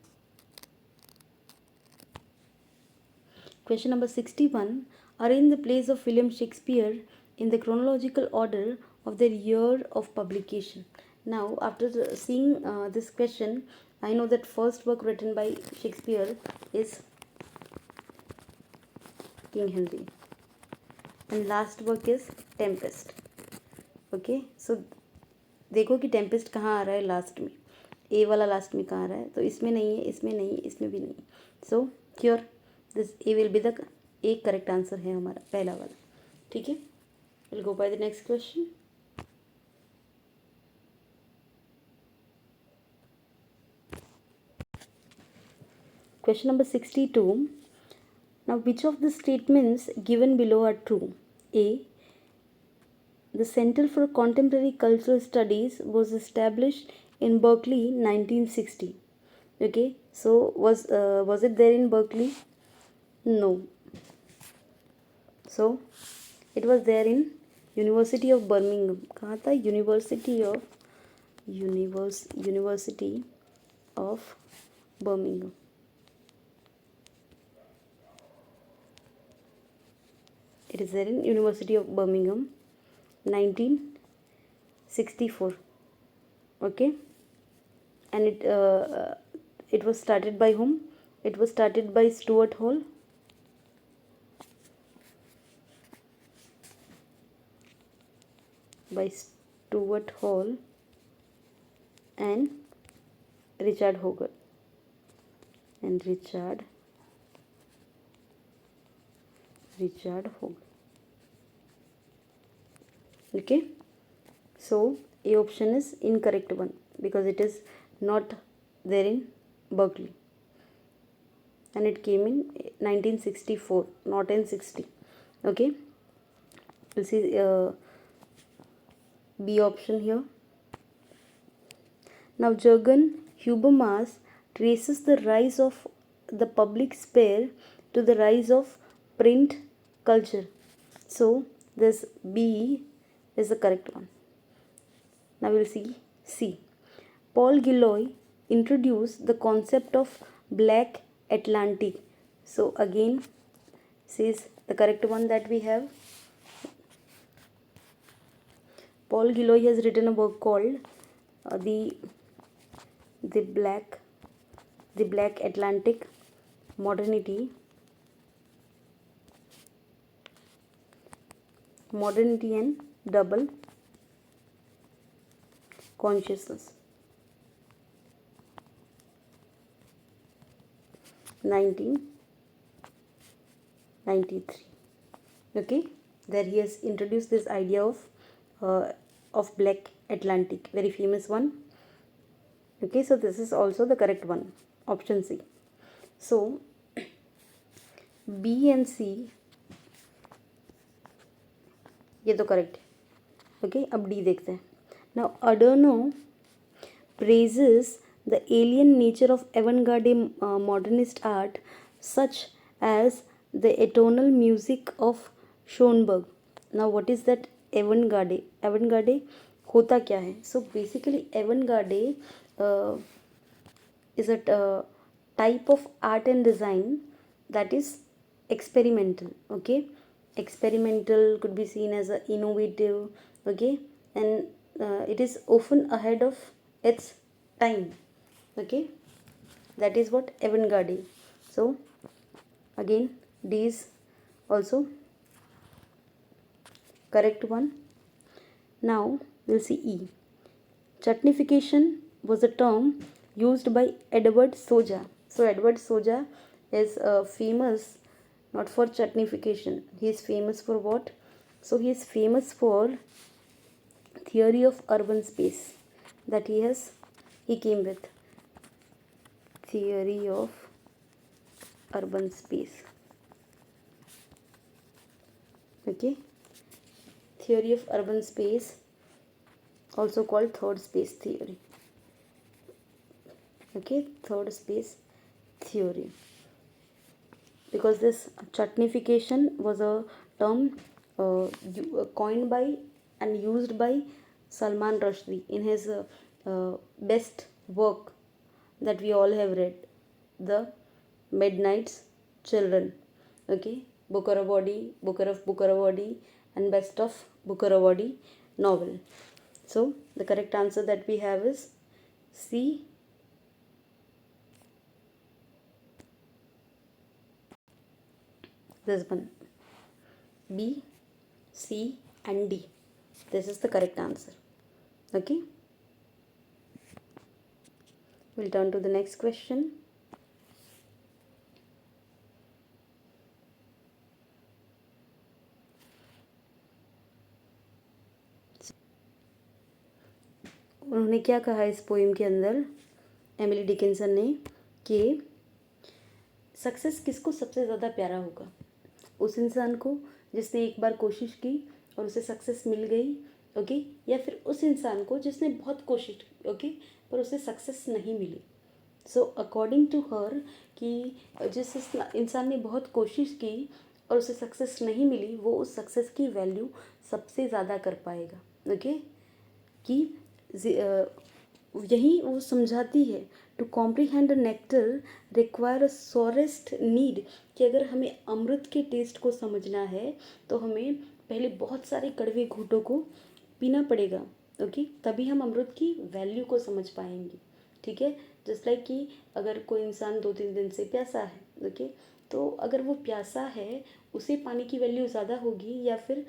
Question number 61. Arrange the plays of William Shakespeare in the chronological order of their year of publication. Now, after seeing this question, I know that first work written by Shakespeare is King Henry, and last work is Tempest. Okay, so देखो कि Tempest कहाँ आ रहा है last में. ए वाला last में कहाँ आ रहा है, तो इसमें नहीं है, इसमें नहीं है, इसमें भी नहीं. So here this A will be the एक करेक्ट आंसर है हमारा पहला वाला. ठीक है. Will go by the next question. Question number 62. Now, which of the statements given below are true? A. The Center for Contemporary Cultural Studies was established in Berkeley 1960. Okay, so was it there in Berkeley? No. So it was there in University of Birmingham. कहाँ था? University of Birmingham. It is there in University of Birmingham, 1964. Okay, and it was started by whom? It was started by Stuart Hall. By Stuart Hall and Richard Hogarth. And Richard Hogarth. Okay, so A option is incorrect one because it is not there in Berkeley, and it came in 1964, not in 60. Okay, we'll see B option here. Now Jürgen Habermas traces the rise of the public sphere to the rise of print culture. So this B is the correct one. Now we'll see C. Paul Gilroy introduced the concept of Black Atlantic. So again, C is the correct one that we have. Paul Gilroy has written a book called the Black Atlantic, Modernity and Double Consciousness, 1993. Okay, there he has introduced this idea of Black Atlantic, very famous one. Okay, so this is also the correct one, option C. So B and C ये तो correct है. Okay, अब D देखते हैं. Now Adorno praises the alien nature of avant-garde modernist art, such as the atonal music of Schoenberg. Now what is that avant-garde? Avant-garde होता क्या है? So basically avant-garde is a type of art and design that is experimental. Okay, experimental could be seen as a innovative. Okay, and it is often ahead of its time. Okay, that is what avant-garde. So Again D is also correct one. Now we'll see E. Chutnification was a term used by Edward Soja. So Edward Soja is famous not for chutnification. He is famous for what? So he is famous for theory of urban space that he came with. Theory of urban space. Okay. Theory of urban space, also called third space theory. Okay, third space theory. Because this chutnification was a term coined by and used by Salman Rushdie in his best work that we all have read, The Midnight's Children. Okay, Booker of Bookerawadi, and Best of Bookerawadi novel. So the correct answer that we have is C. This one. B, C and D. This is the correct answer. Okay. We'll turn to the next question. उन्होंने क्या कहा इस poem के अंदर, Emily Dickinson ने, कि success किसको सबसे ज़्यादा प्यारा होगा? उस इंसान को जिसने एक बार कोशिश की और उसे सक्सेस मिल गई, ओके, या फिर उस इंसान को जिसने बहुत कोशिश की, ओके, पर उसे सक्सेस नहीं मिली. सो अकॉर्डिंग टू हर कि जिस इंसान ने बहुत कोशिश की और उसे सक्सेस नहीं मिली, वो उस सक्सेस की वैल्यू सबसे ज़्यादा कर पाएगा. ओके, कि यही वो समझाती है to comprehend nectar require a sorest need, कि अगर हमें अमृत के टेस्ट को समझना है तो हमें पहले बहुत सारे कड़वे घूंटों को पीना पड़ेगा. ओके, तभी हम अमृत की वैल्यू को समझ पाएंगे. ठीक है, जस्ट लाइक कि अगर कोई इंसान 2-3 दिन से प्यासा है, ओके, तो अगर वो प्यासा है उसे पानी की वैल्यू ज़्यादा होगी, या फिर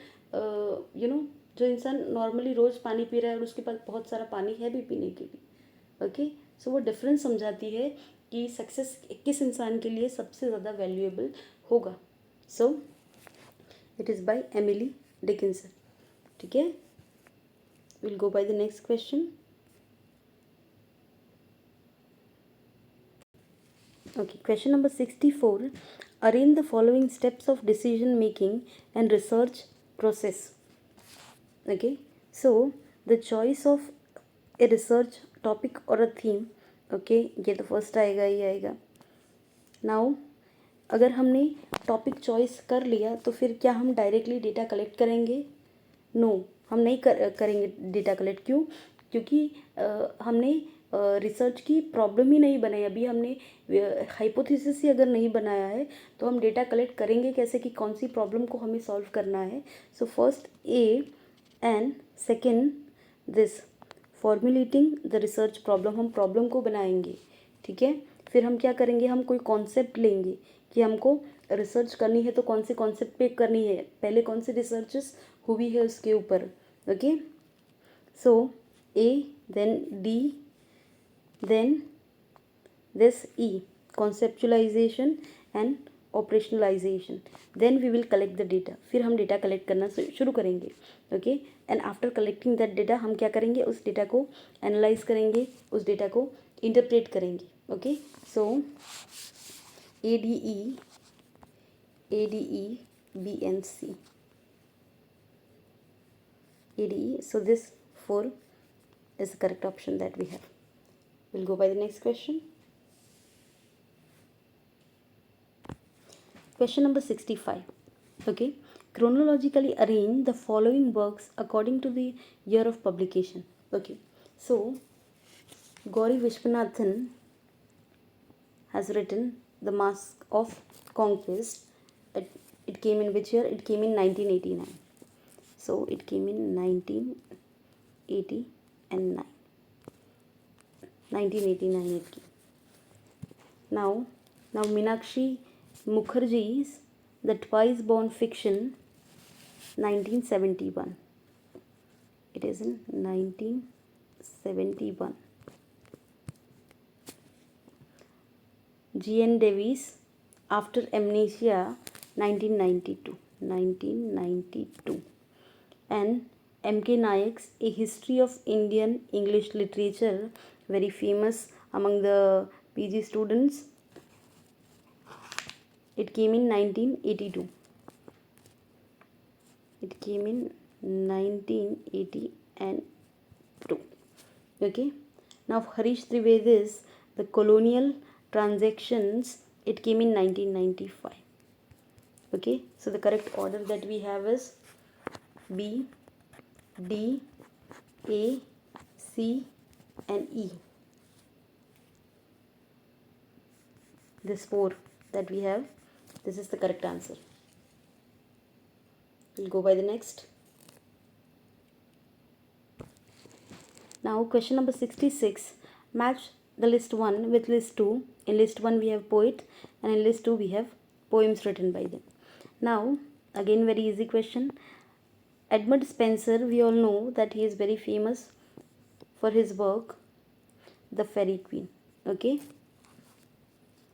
जो इंसान नॉर्मली रोज़ पानी पी रहा है और उसके पास बहुत सारा पानी है भी पीने के लिए. ओके, सो वो डिफरेंस समझाती है कि सक्सेस किस इंसान के लिए सबसे ज़्यादा वैल्यूएबल होगा. So it is by Emily Dickinson. ठीक है, will go by the next question. Okay, question number 64. Arrange the following steps of decision making and research process. Okay, so the choice of a research topic or a theme. Okay, ये तो first आएगा ही आएगा. Now अगर हमने topic choice कर लिया तो फिर क्या हम डायरेक्टली डेटा कलेक्ट करेंगे? नो, हम नहीं करेंगे डेटा कलेक्ट. क्यों? क्योंकि हमने रिसर्च की प्रॉब्लम ही नहीं बनाई. अभी हमने हाइपोथेसिस ही अगर नहीं बनाया है तो हम डेटा कलेक्ट करेंगे कैसे कि कौन सी प्रॉब्लम को हमें सॉल्व करना है. So first A and second this formulating the research problem. हम प्रॉब्लम को बनाएंगे. ठीक है, फिर हम क्या करेंगे, हम कोई कॉन्सेप्ट लेंगे कि हमको रिसर्च करनी है तो कौन से कॉन्सेप्ट पे करनी है, पहले कौन सी रिसर्चेस हुई है उसके ऊपर. Okay, so A then D then this E, conceptualization and operationalization. Then we will collect the data. फिर हम डेटा कलेक्ट करना शुरू करेंगे. Okay, and after collecting that data हम क्या करेंगे, उस डेटा को एनालाइज करेंगे, उस डेटा को इंटरप्रेट करेंगे. Okay, so ADE BNC ADE. So this 4 is the correct option that we have. We'll go by the next question. Question number 65. Okay, chronologically arrange the following works according to the year of publication. Okay, so Gauri Vishwanathan has written The Mask of Conquest. It came in which year? It came in 1989. So it came in 1989. 1989 it came. Now Meenakshi Mukherjee's The Twice Born Fiction, 1971. It is in 1971. G.N. Davis, After Amnesia, 1992. 1992. And M.K. Nayak's A History of Indian English Literature, very famous among the PG students. It came in 1982. It came in 1982. Okay. Now Harish Trivedi's The Colonial Transactions, it came in 1995. Okay. So the correct order that we have is B, D, A, C and E. This 4 that we have, this is the correct answer. We'll go by the next. Now question number 66. Match the list 1 with list 2. In list 1 we have poet and in list 2 we have poems written by them. Now again very easy question. Edmund Spenser, we all know that he is very famous for his work The Fairy Queen. Okay,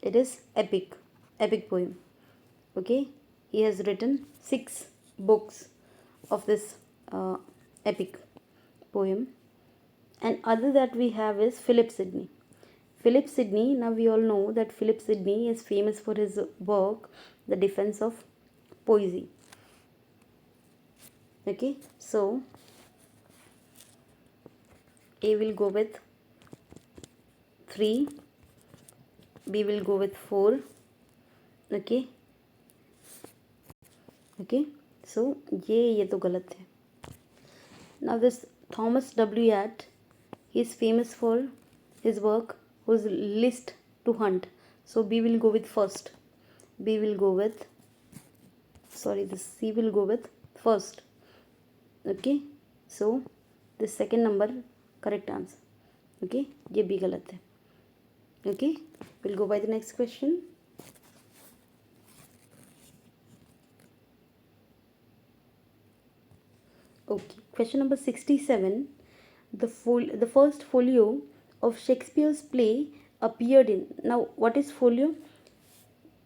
it is epic poem. Okay, he has written 6 books of this epic poem. And other that we have is Philip Sidney. Now we all know that Philip Sidney is famous for his work The Defense of Poesy. Okay, so A will go with 3, B will go with 4. Okay, so ये तो गलत है. Now this Thomas W. Yatt, he is famous for his work whose List to Hunt. So B will go with first. C will go with first. Okay, so the second number correct answer. Okay, ये भी गलत है. Okay, we'll go by the next question. Okay, question number 67. The first folio of Shakespeare's play appeared in. Now what is folio?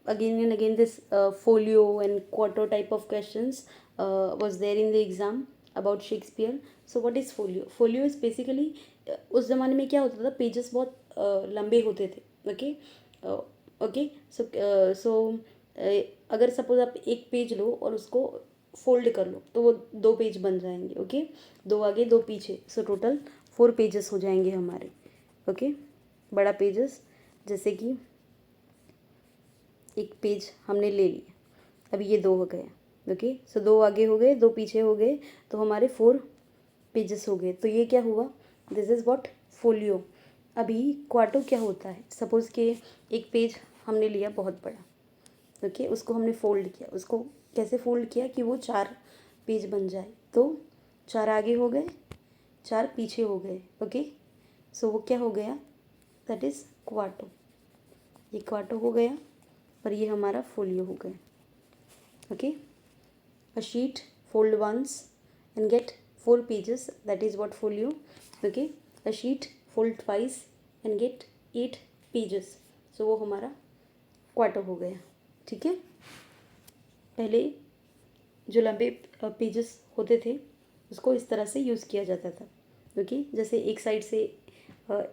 Again and again this folio and quarto type of questions was there in the exam about Shakespeare. So what is folio? Folio is basically उस ज़माने में क्या होता था, pages बहुत लंबे होते थे. ओके, सो अगर सपोज आप एक पेज लो और उसको फोल्ड कर लो तो वो 2 पेज बन जाएंगे. ओके, 2 आगे 2 पीछे, सो टोटल 4 पेजेस हो जाएंगे हमारे. ओके, बड़ा पेजेस जैसे कि एक पेज हमने ले लिया, अभी ये 2 हो गए. ओके, सो 2 आगे हो गए 2 पीछे हो गए तो हमारे 4 पेजेस हो गए. तो ये क्या हुआ, दिस इज़ व्हाट फोलियो. अभी क्वार्टो क्या होता है, सपोज़ कि एक पेज हमने लिया बहुत बड़ा. ओके, उसको हमने फोल्ड किया. उसको कैसे फोल्ड किया कि वो 4 पेज बन जाए. तो 4 आगे हो गए 4 पीछे हो गए. ओके, सो वो क्या हो गया, दैट इज़ क्वार्टो. ये क्वार्टो हो गया और ये हमारा फोलियो हो गया. Okay, a sheet fold once and get 4 pages, that is what folio. Okay, a sheet fold twice and get 8 pages, so वो हमारा क्वार्टो हो गया. ठीक है, पहले जो लंबे पेजेस होते थे उसको इस तरह से यूज़ किया जाता था. ओके, जैसे एक साइड से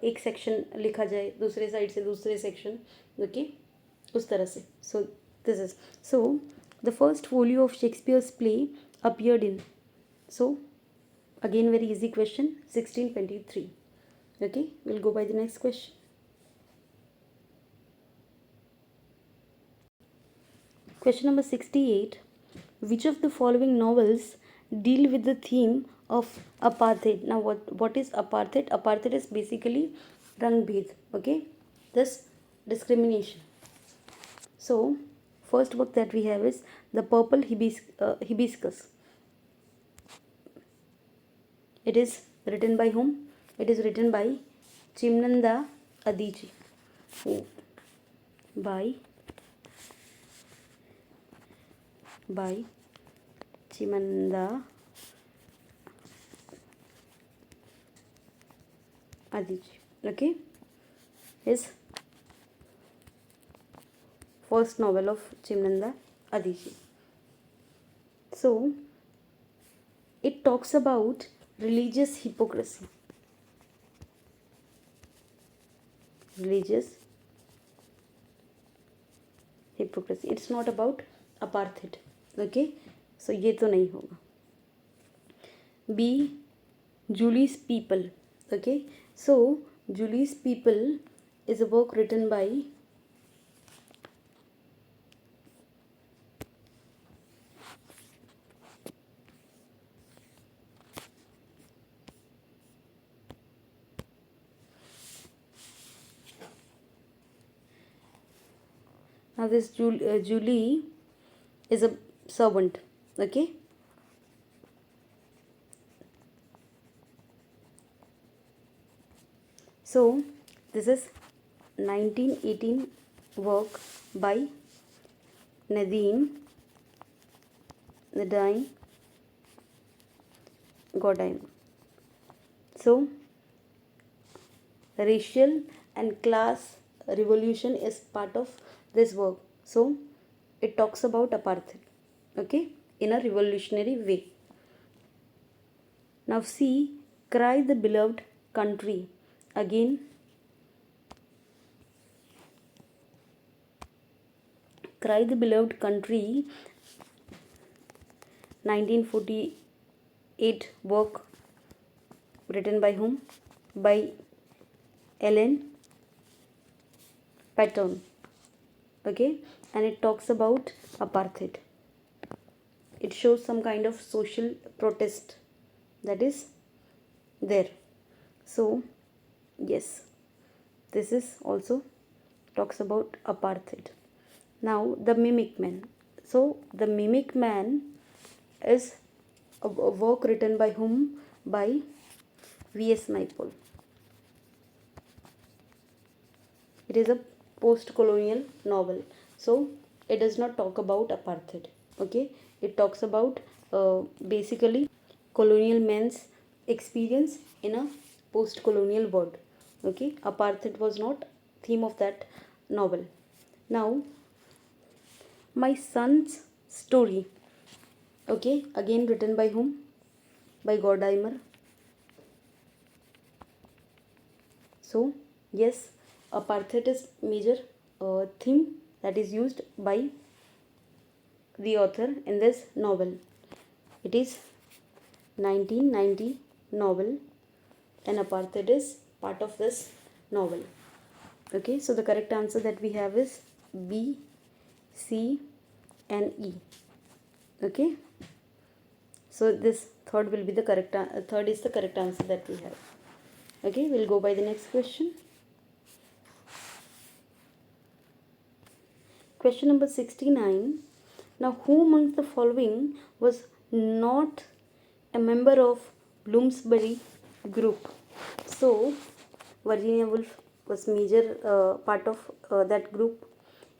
एक सेक्शन लिखा जाए, दूसरे साइड से दूसरे सेक्शन. ओके, उस तरह से. So this is the first folio of Shakespeare's play appeared in. So again very easy question, 1623. Okay, will go by the next question. Question number 68. Which of the following novels deal with the theme of apartheid? Now what is apartheid? Apartheid is basically rang bhed. Okay, this discrimination. So first book that we have is The Purple Hibiscus. It is written by whom? It is written by Chimnanda Adichie. By by Chimamanda Adichie. Okay, his first novel of Chimamanda Adichie. So it talks about religious hypocrisy. Religious hypocrisy. It's not about apartheid. Okay, so ये तो नहीं होगा. B. Julie's People. Okay, so Julie's People is a work written by now this Julie is a servant. Okay, so this is 1918 work by Nadine Godin. So racial and class revolution is part of this work. So it talks about apartheid, okay, in a revolutionary way. Now see, Cry the Beloved Country. Again, Cry the Beloved Country, 1948 work written by whom? By Ellen Patton. Okay, and it talks about apartheid. It shows some kind of social protest that is there. So yes, this is also talks about apartheid. Now the Mimic Man. So the Mimic Man is a work written by whom? By V.S. Naipaul. It is a post-colonial novel. So it does not talk about apartheid. Okay, it talks about basically colonial men's experience in a post-colonial world. Okay, apartheid was not theme of that novel. Now, My Son's Story. Okay, again written by whom? By Godimer. So yes, apartheid is major theme that is used by the author in this novel. It is 1990 novel and apartheid is part of this novel. Okay, so the correct answer that we have is B, C and E. Okay, so this third will be the correct third is the correct answer that we have. Okay, we'll go by the next question. Question number 69. Now, who amongst the following was not a member of Bloomsbury group? So, Virginia Woolf was major part of that group.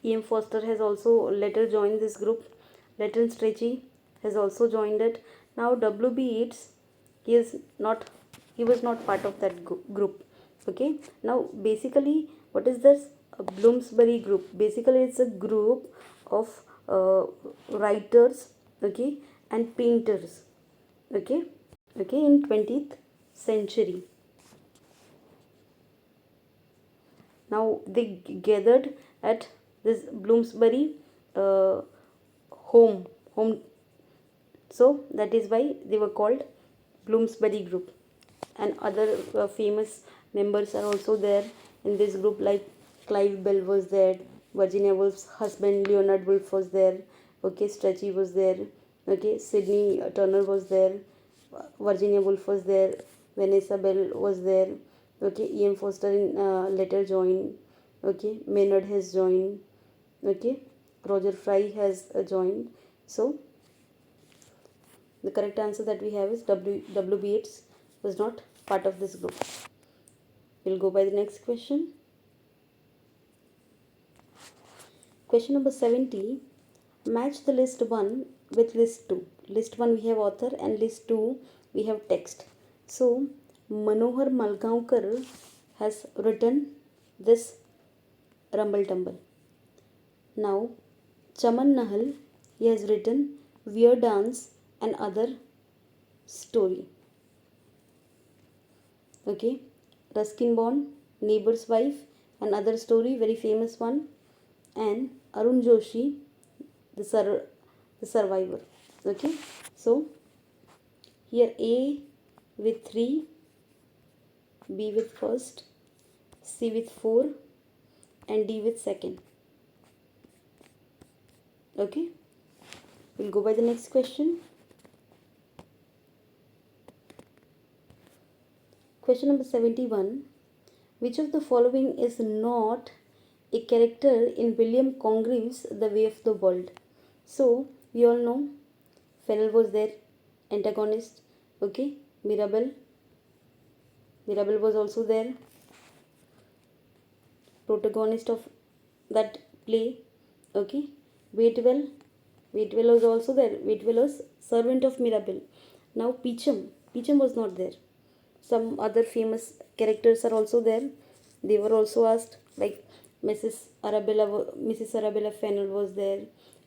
E.M. Foster has also later joined this group. Lytton Strachey has also joined it. Now, W.B. Yeats, he was not part of that group. Okay. Now, basically, what is this Bloomsbury group? Basically, it's a group of writers, okay, and painters, okay, in 20th century. Now they gathered at this Bloomsbury home. So that is why they were called Bloomsbury group. And other famous members are also there in this group, like Clive Bell was there, Virginia Woolf's husband Leonard Woolf was there, okay, Strachey was there, okay, Sydney Turner was there, Virginia Woolf was there, Vanessa Bell was there, okay, E.M. Foster later joined, okay, Maynard has joined, okay, Roger Fry has joined. So the correct answer that we have is W.B. Yeats was not part of this group. We'll go by the next question. Question number 70. Match the list 1 with list 2. List 1 we have author and list 2 we have text. So Manohar Malgaonkar has written this Rumble Tumble. Now Chaman Nahal, he has written Weird Dance and Other Story. Okay, Ruskin Bond, Neighbor's Wife and Other Story, very famous one. And Arun Joshi, the survivor. Okay, so here A with 3, B with first, C with 4 and D with second. Okay, we'll go by the next question. Question number 71. Which of the following is not a character in William Congreve's The Way of the World? So we all know Fennel was there, antagonist. Okay, Mirabelle was also there, protagonist of that play. Okay, Waitwell was also there. Waitwell was servant of Mirabelle. Now Peachum was not there. Some other famous characters are also there. They were also asked, like Mrs. Arabella Fennel was there.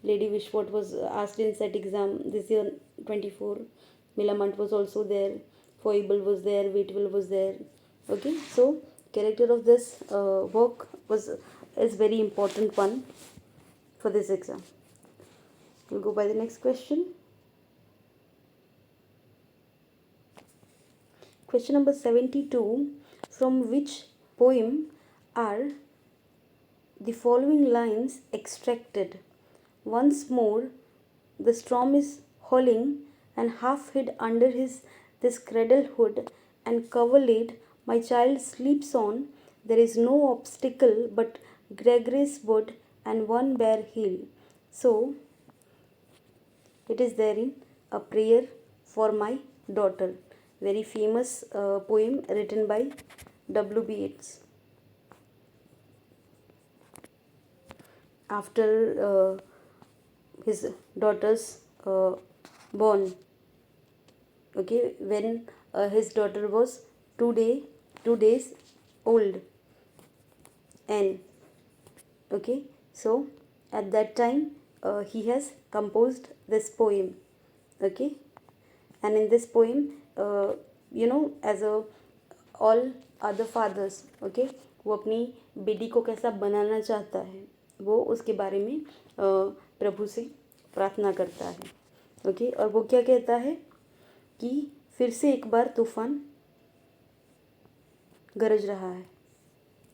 Lady Wishfort was asked in set exam this year 24. Millamant was also there. Foible was there. Waitwell was there. Okay, so character of this work is very important one for this exam. We'll go by the next question. Question number 72. From which poem are the following lines extracted? Once more the storm is howling, and half hid under this cradle hood and coverlid my child sleeps on. There is no obstacle but Gregory's wood and one bare hill. So it is therein a prayer for my daughter. Very famous poem written by W.B. Yeats. After his daughter's born, okay, when his daughter was 2 days old, and okay, so at that time he has composed this poem. Okay, and in this poem, as a all other fathers, okay, वो अपनी बेटी को कैसा बनाना चाहता है, वो उसके बारे में प्रभु से प्रार्थना करता है. ओके, और वो क्या कहता है कि फिर से एक बार तूफान गरज रहा है.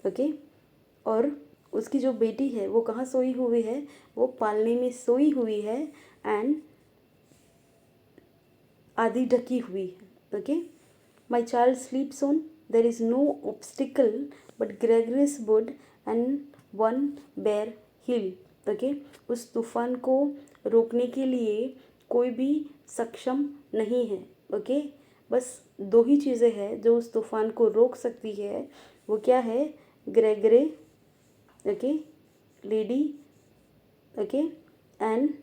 ओके, और उसकी जो बेटी है वो कहाँ सोई हुई है? वो पालने में सोई हुई है एंड आधी ढकी हुई है. Okay, my child sleeps on, there is no obstacle but Gregory's wood and one bare hill. Okay, उस तूफान को रोकने के लिए कोई भी सक्षम नहीं है. ओके, बस 2 ही चीज़ें हैं जो उस तूफान को रोक सकती है. वो क्या है? Gregory, okay, lady, okay, and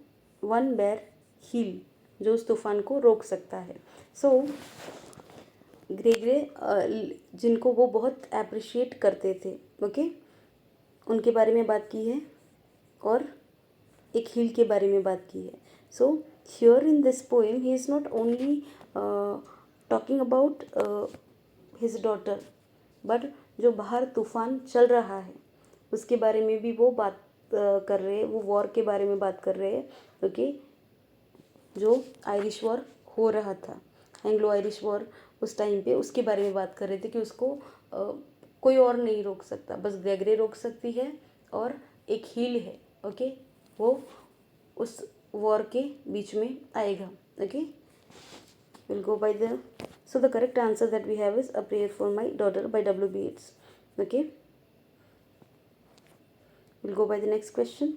one bare hill, जो उस तूफान को रोक सकता है. सो ग्रेगरे जिनको वो बहुत अप्रिशिएट करते थे, ओके, उनके बारे में बात की है और एक हिल के बारे में बात की है. So here in this poem he is not only talking about his daughter, but जो बाहर तूफान चल रहा है उसके बारे में भी वो बात कर रहे हैं. वो वॉर के बारे में बात कर रहे हैं. ओके, जो आयरिश वॉर हो रहा था, एंग्लो आयरिश वॉर, उस टाइम पे उसके बारे में बात कर रहे थे कि उसको कोई और नहीं रोक सकता, बस ग्रेगरे रोक सकती है और एक हील है. ओके, वो उस वॉर के बीच में आएगा. Okay, will go by the, so the correct answer that we have is a prayer for my daughter by W.B. Yeats. Okay, will go by the next question.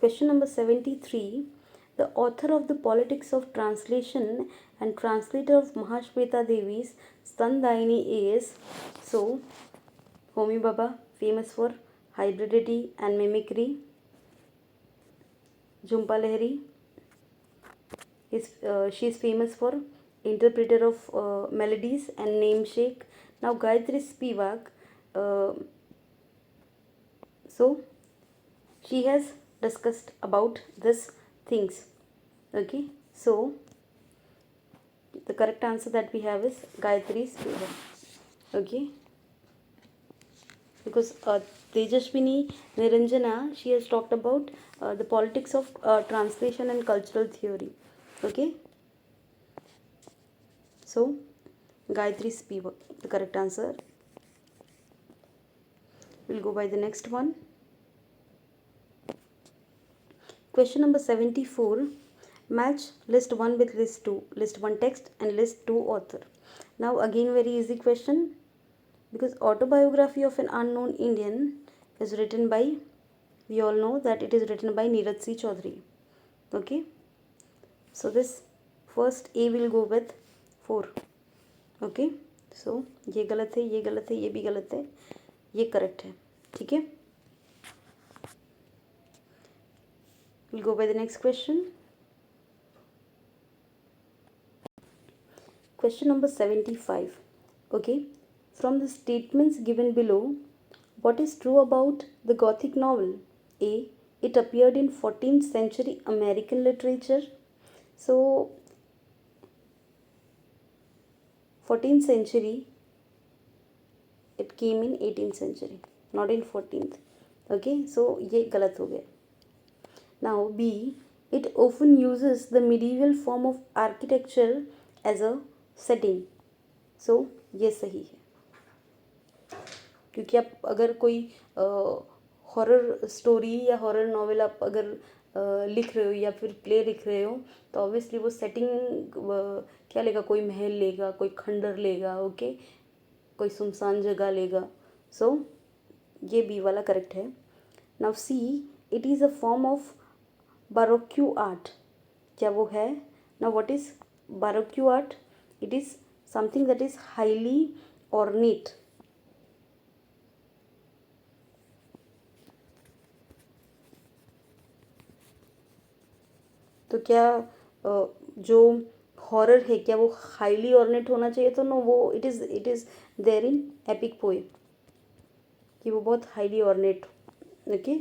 Question number 73. The author of the Politics of Translation and translator of Mahashweta Devi's Standayini is, so Homi Bhabha, famous for hybridity and mimicry. Jhumpa Lahiri is she is famous for interpreter of melodies and namesake. Now Gayatri Spivak, uh, so she has discussed about this things. Okay, so the correct answer that we have is Gayatri Spivak. Okay, because Tejaswini Niranjana, she has talked about the politics of translation and cultural theory. Okay, so Gayatri Spivak, the correct answer. We'll go by the next one. Question number 74. Match list 1 with list 2. List 1 text and list 2 author. Now again very easy question, because autobiography of an unknown Indian is written by, we all know that it is written by Neeraj C. Chaudhary. Okay. So this first A will go with 4. Okay. So ये गलत है, ये गलत है, ये भी गलत है, ये करेक्ट है. ठीक है. We'll go by the next question. Question number 75. Okay. From the statements given below, what is true about the Gothic novel? A. It appeared in 14th century American literature. So 14th century, it came in 18th century, not in 14th. Okay, so ये गलत हो गया. Now B. It often uses the medieval form of architecture as a setting. So ये सही है, क्योंकि आप अगर कोई हॉरर स्टोरी या हॉरर नॉवेल आप अगर लिख रहे हो या फिर प्ले लिख रहे हो, तो ऑब्वियसली वो सेटिंग क्या लेगा, कोई महल लेगा, कोई खंडर लेगा. ओके, कोई सुनसान जगह लेगा. सो ये बी वाला करेक्ट है. Now C. It is a form of baroque art. क्या वो है? Now what is baroque art? It is something that is highly ornate. तो क्या जो हॉरर है क्या वो हाईली ऑर्नेट होना चाहिए? तो नो, वो it is there in epic poem कि वो बहुत हाईली ऑर्नेट. ओके,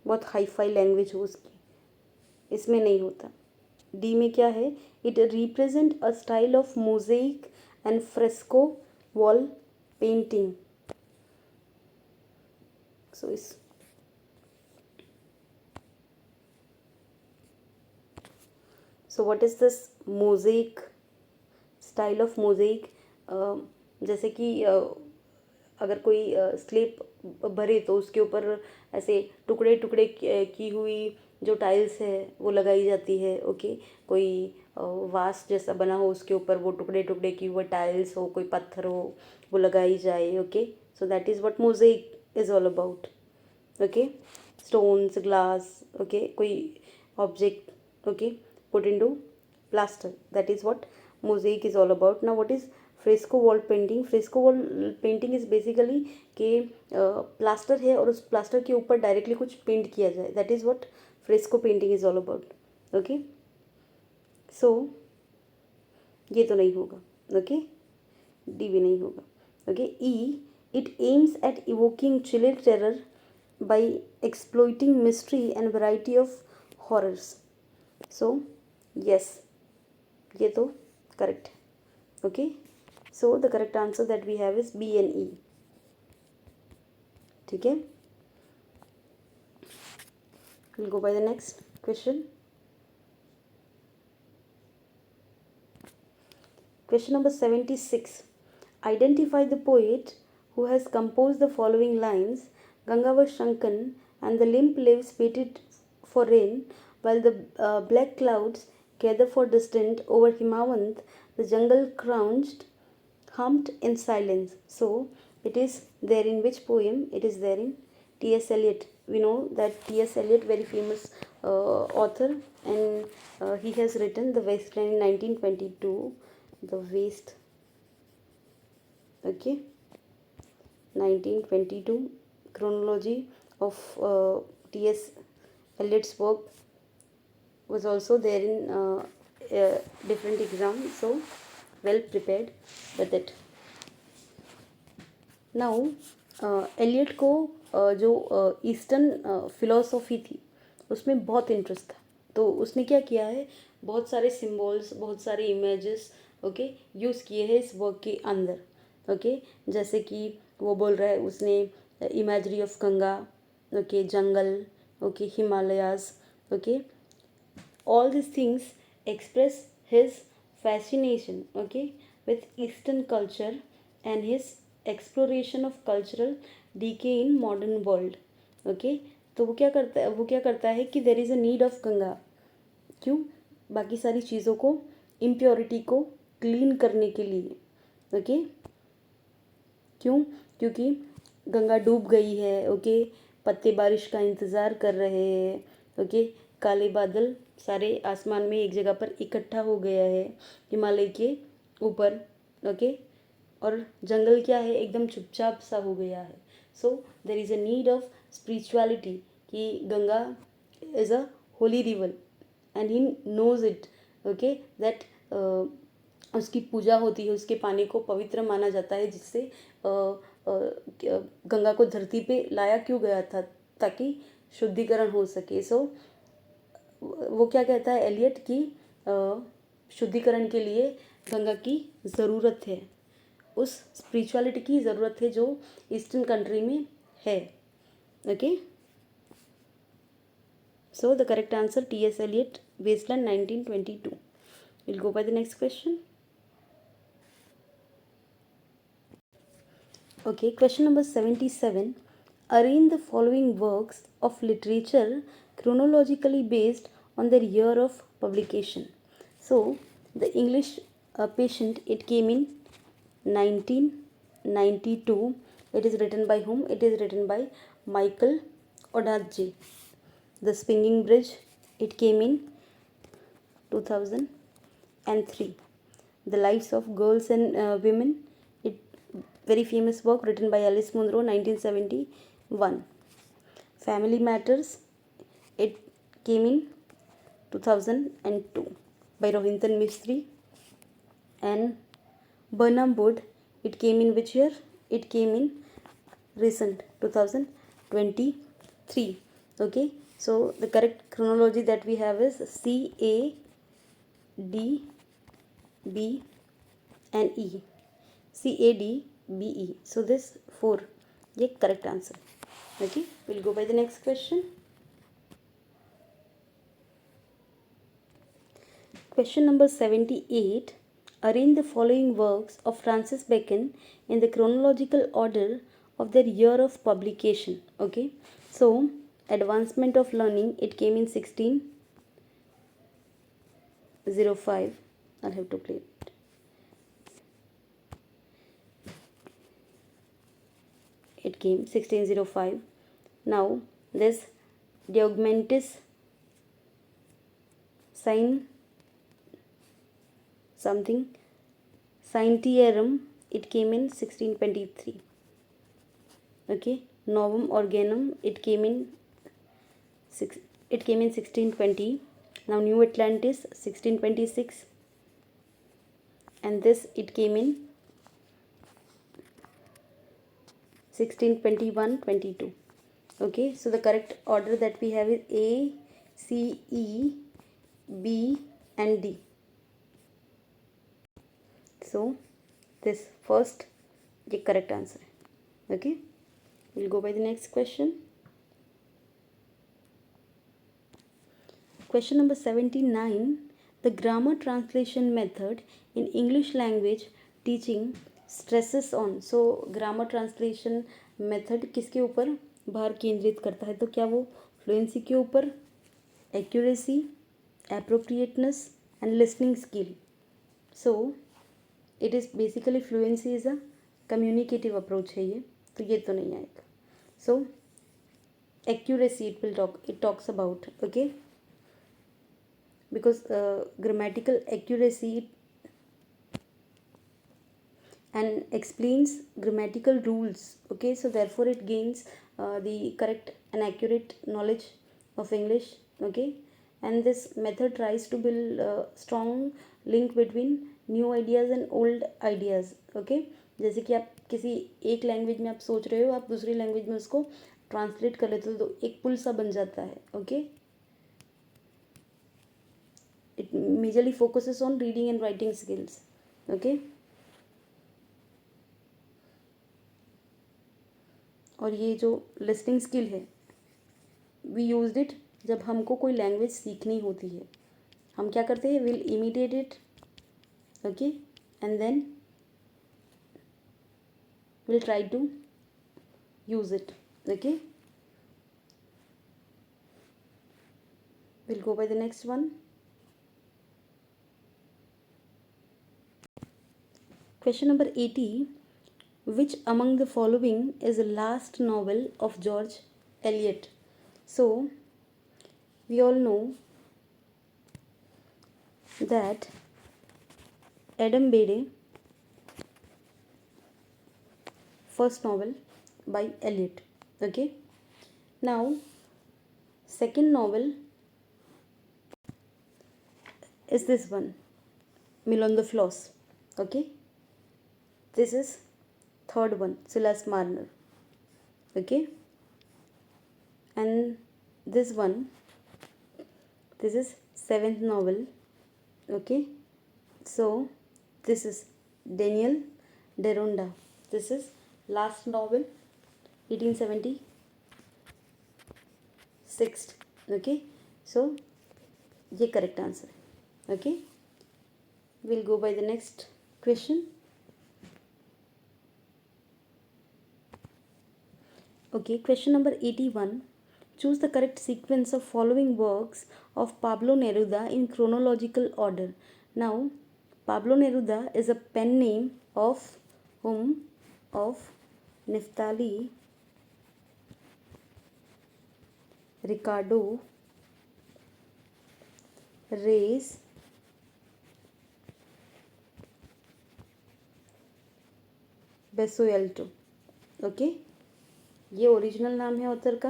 बहुत हाई फाई लैंग्वेज हो उसकी. इसमें नहीं होता. डी में क्या है? It represent a style of mosaic and fresco wall painting. So इस so what is this mosaic, style of mosaic? जैसे कि अगर कोई स्लेब भरे तो उसके ऊपर ऐसे टुकड़े टुकड़े की हुई जो टाइल्स है वो लगाई जाती है. ओके, कोई वास जैसा बना हो उसके ऊपर वो टुकड़े टुकड़े की हुए टाइल्स हो, कोई पत्थर हो, वो लगाई जाए. Okay, so that is what mosaic is all about. Okay, stones, glass, okay, कोई object, okay, put into plaster. That is what mosaic is all about. Now what is fresco wall painting? Fresco wall painting is basically कि plaster है और उस plaster के ऊपर directly कुछ paint किया जाए. That is what fresco painting is all about. Okay, so ये तो नहीं होगा. ओके, डी भी नहीं होगा. Okay, E. It aims at evoking chilling terror by exploiting mystery and variety of horrors. So yes, ये तो करेक्ट है. Okay, so the correct answer that we have is B and E. ठीक है, will go by the next question. Question number 76. Identify the poet who has composed the following lines. Ganga was shrunken and the limp leaves waited for rain, while the black clouds gather for distant over Himawant, the jungle crouched, hummed in silence. So, it is there in which poem? It is there in T.S. Eliot. We know that T.S. Eliot, very famous author, and he has written The Wasteland in 1922. The Waste, okay, 1922, chronology of T.S. Eliot's work was also there in a different exam, so well prepared with it. Now Eliot को जो eastern philosophy थी उसमें बहुत interest था, तो उसने क्या किया है, बहुत सारे सिम्बॉल्स, बहुत सारे इमेजेस ओके यूज़ किए हैं इस वर्क के अंदर. ओके जैसे कि वो बोल रहा है उसने imagery of Ganga, okay jungle, okay Himalayas, okay all these things express his fascination okay with eastern culture and his exploration of cultural decay in modern world. okay तो वो क्या करता है कि देर is a need of Ganga. क्यों? बाकी सारी चीज़ों को, इम्प्योरिटी को क्लीन करने के लिए. ओके क्यों? क्योंकि गंगा डूब गई है. ओके पत्ते बारिश का इंतज़ार कर रहे हैं. ओके काले बादल सारे आसमान में एक जगह पर इकट्ठा हो गया है हिमालय के ऊपर. ओके और जंगल क्या है, एकदम चुपचाप सा हो गया है. So there is a need of spirituality कि Ganga is a holy river and he knows it. Okay that उसकी पूजा होती है, उसके पानी को पवित्र माना जाता है, जिससे गंगा को धरती पे लाया क्यों गया था, ताकि शुद्धिकरण हो सके. सो वो क्या कहता है एलियट की शुद्धिकरण के लिए गंगा की ज़रूरत है, उस स्पिरिचुअलिटी की ज़रूरत है जो ईस्टर्न कंट्री में है. Okay so the correct answer T.S. Eliot, Wasteland 1922. We'll go by the next question. Okay, question number 77. Arrange the following works of literature chronologically based on their year of publication. So, the English Patient, it came in 1992. It is written by whom? It is written by Michael Ondaatje. The Swinging Bridge, it came in 2003. The Lives of Girls and Women, it very famous work written by Alice Munro, 1971. Family Matters, it came in 2002 by Rohinton Mistry. And Burnham Wood, it came in which year? It came in recent 2023. Okay, so the correct chronology that we have is C, A, D, B and E. C, A, D, B, E. So this 4, ये correct answer. Okay, we'll go by the next question. Question number 78. Arrange the following works of Francis Bacon in the chronological order of their year of publication. Okay, so Advancement of Learning, it came in 1605. I'll have to play it. It came 1605. Now this De Augmentis Scientiarum, it came in 1623. Okay, Novum Organum, it came in 1620. Now New Atlantis, 1626. And this, it came in 1621-22. Okay, so the correct order that we have is A, C, E, B and D. So this first the correct answer. Okay, we'll go by the next question. Question number 79. The grammar translation method in English language teaching stresses on. So grammar translation method किसके ऊपर भार केंद्रित करता है? तो क्या वो fluency के ऊपर, accuracy, appropriateness and listening skill. So it is basically fluency is a communicative approach है ये, तो ये तो नहीं आएगा. So accuracy it talks about. Okay, because grammatical accuracy and explains grammatical rules. Okay, so therefore it gains the correct and accurate knowledge of English. Okay, and this method tries to build a strong link between new ideas and old ideas. Okay, जैसे कि आप किसी एक language में आप सोच रहे हो, आप दूसरी लैंग्वेज में उसको ट्रांसलेट कर लेते हो तो एक पुल सा बन जाता है. Okay, it majorly focuses on reading and writing skills. Okay, और ये जो लिसनिंग स्किल है, वी यूज्ड इट जब हमको कोई लैंग्वेज सीखनी होती है. हम क्या करते हैं, will imitate it. Okay, and then will try to use it. Okay, will go by the next one. Question number 80. Which among the following is the last novel of George Eliot? So, we all know that Adam Bede, first novel by Eliot. Okay. Now, second novel is this one, Mill on the Floss. Okay. This is third one, Silas Marner. Okay, and this one, this is seventh novel. Okay, so this is Daniel Deronda. This is last novel, 1876. Okay, so ये correct answer. Okay, we'll go by the next question. Okay, question number 81. Choose the correct sequence of following works of Pablo Neruda in chronological order. Now, Pablo Neruda is a pen name of whom? Of Neftali Ricardo Reyes Besoalto. Okay, ये original नाम है author का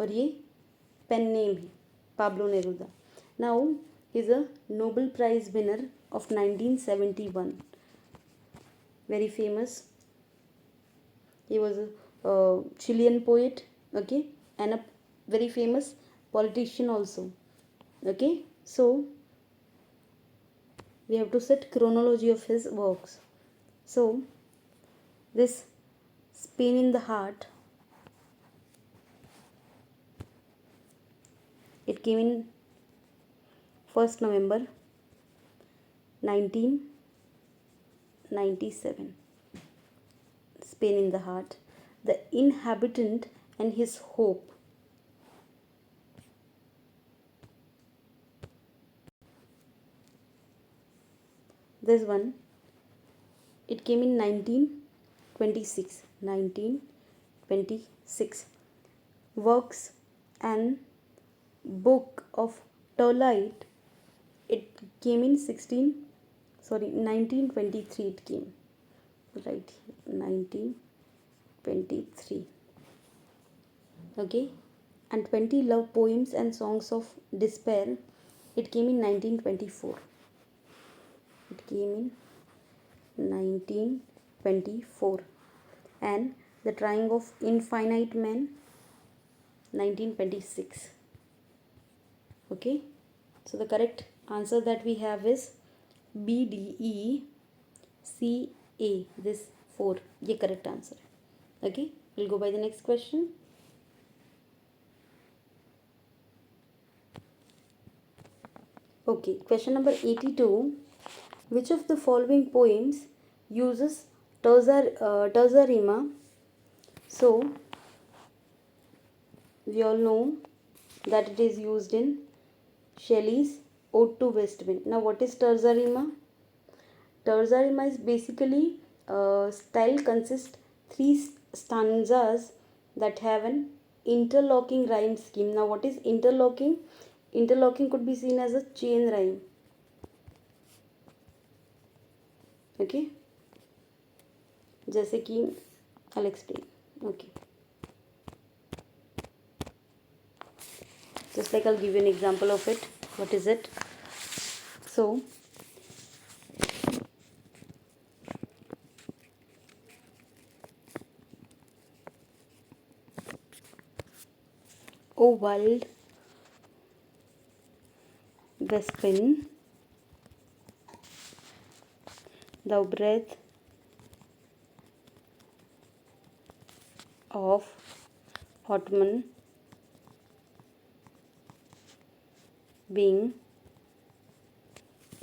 और ये pen name है, Pablo Neruda. Now he is a Nobel prize winner of 1971. Very famous. He was a Chilean poet. Okay, and a very famous politician also. Okay, so we have to set chronology of his works. So this Pain in the Heart, it came in 1st November 1997. Pain in the Heart, The Inhabitant and His Hope. This one, it came in 1926. 1926. Works and Book of Twilight, it came in 1923. It came right here, 1923. Okay, and 20 Love Poems and Songs of Despair, it came in 1924. It came in 1924. And The Trying of Infinite Man, 1926. Okay, so the correct answer that we have is B, D, E, C, A. This 4, ये correct answer. Okay, we'll go by the next question. Okay, question number 82. Which of the following poems uses terza rima? So we all know that it is used in Shelley's Ode to West Wind. Now, what is terza rima? Terza rima is basically style consists 3 stanzas that have an interlocking rhyme scheme. Now, what is interlocking? Interlocking could be seen as a chain rhyme. Okay, जैसे कि I'll explain. Okay, Just like I'll give you an example of it. What is it? So O wild Vespin, thou breath of Ottoman being,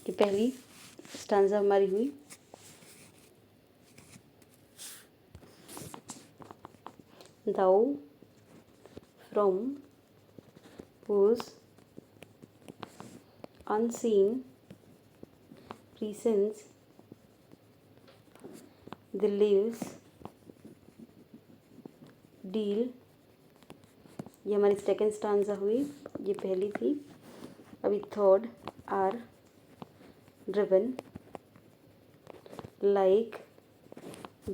ये पहली stanza हमारी हुई. Thou from whose unseen presence the leaves deal, ये हमारी second stanza हुई. ये पहली थी. अभी third, are driven like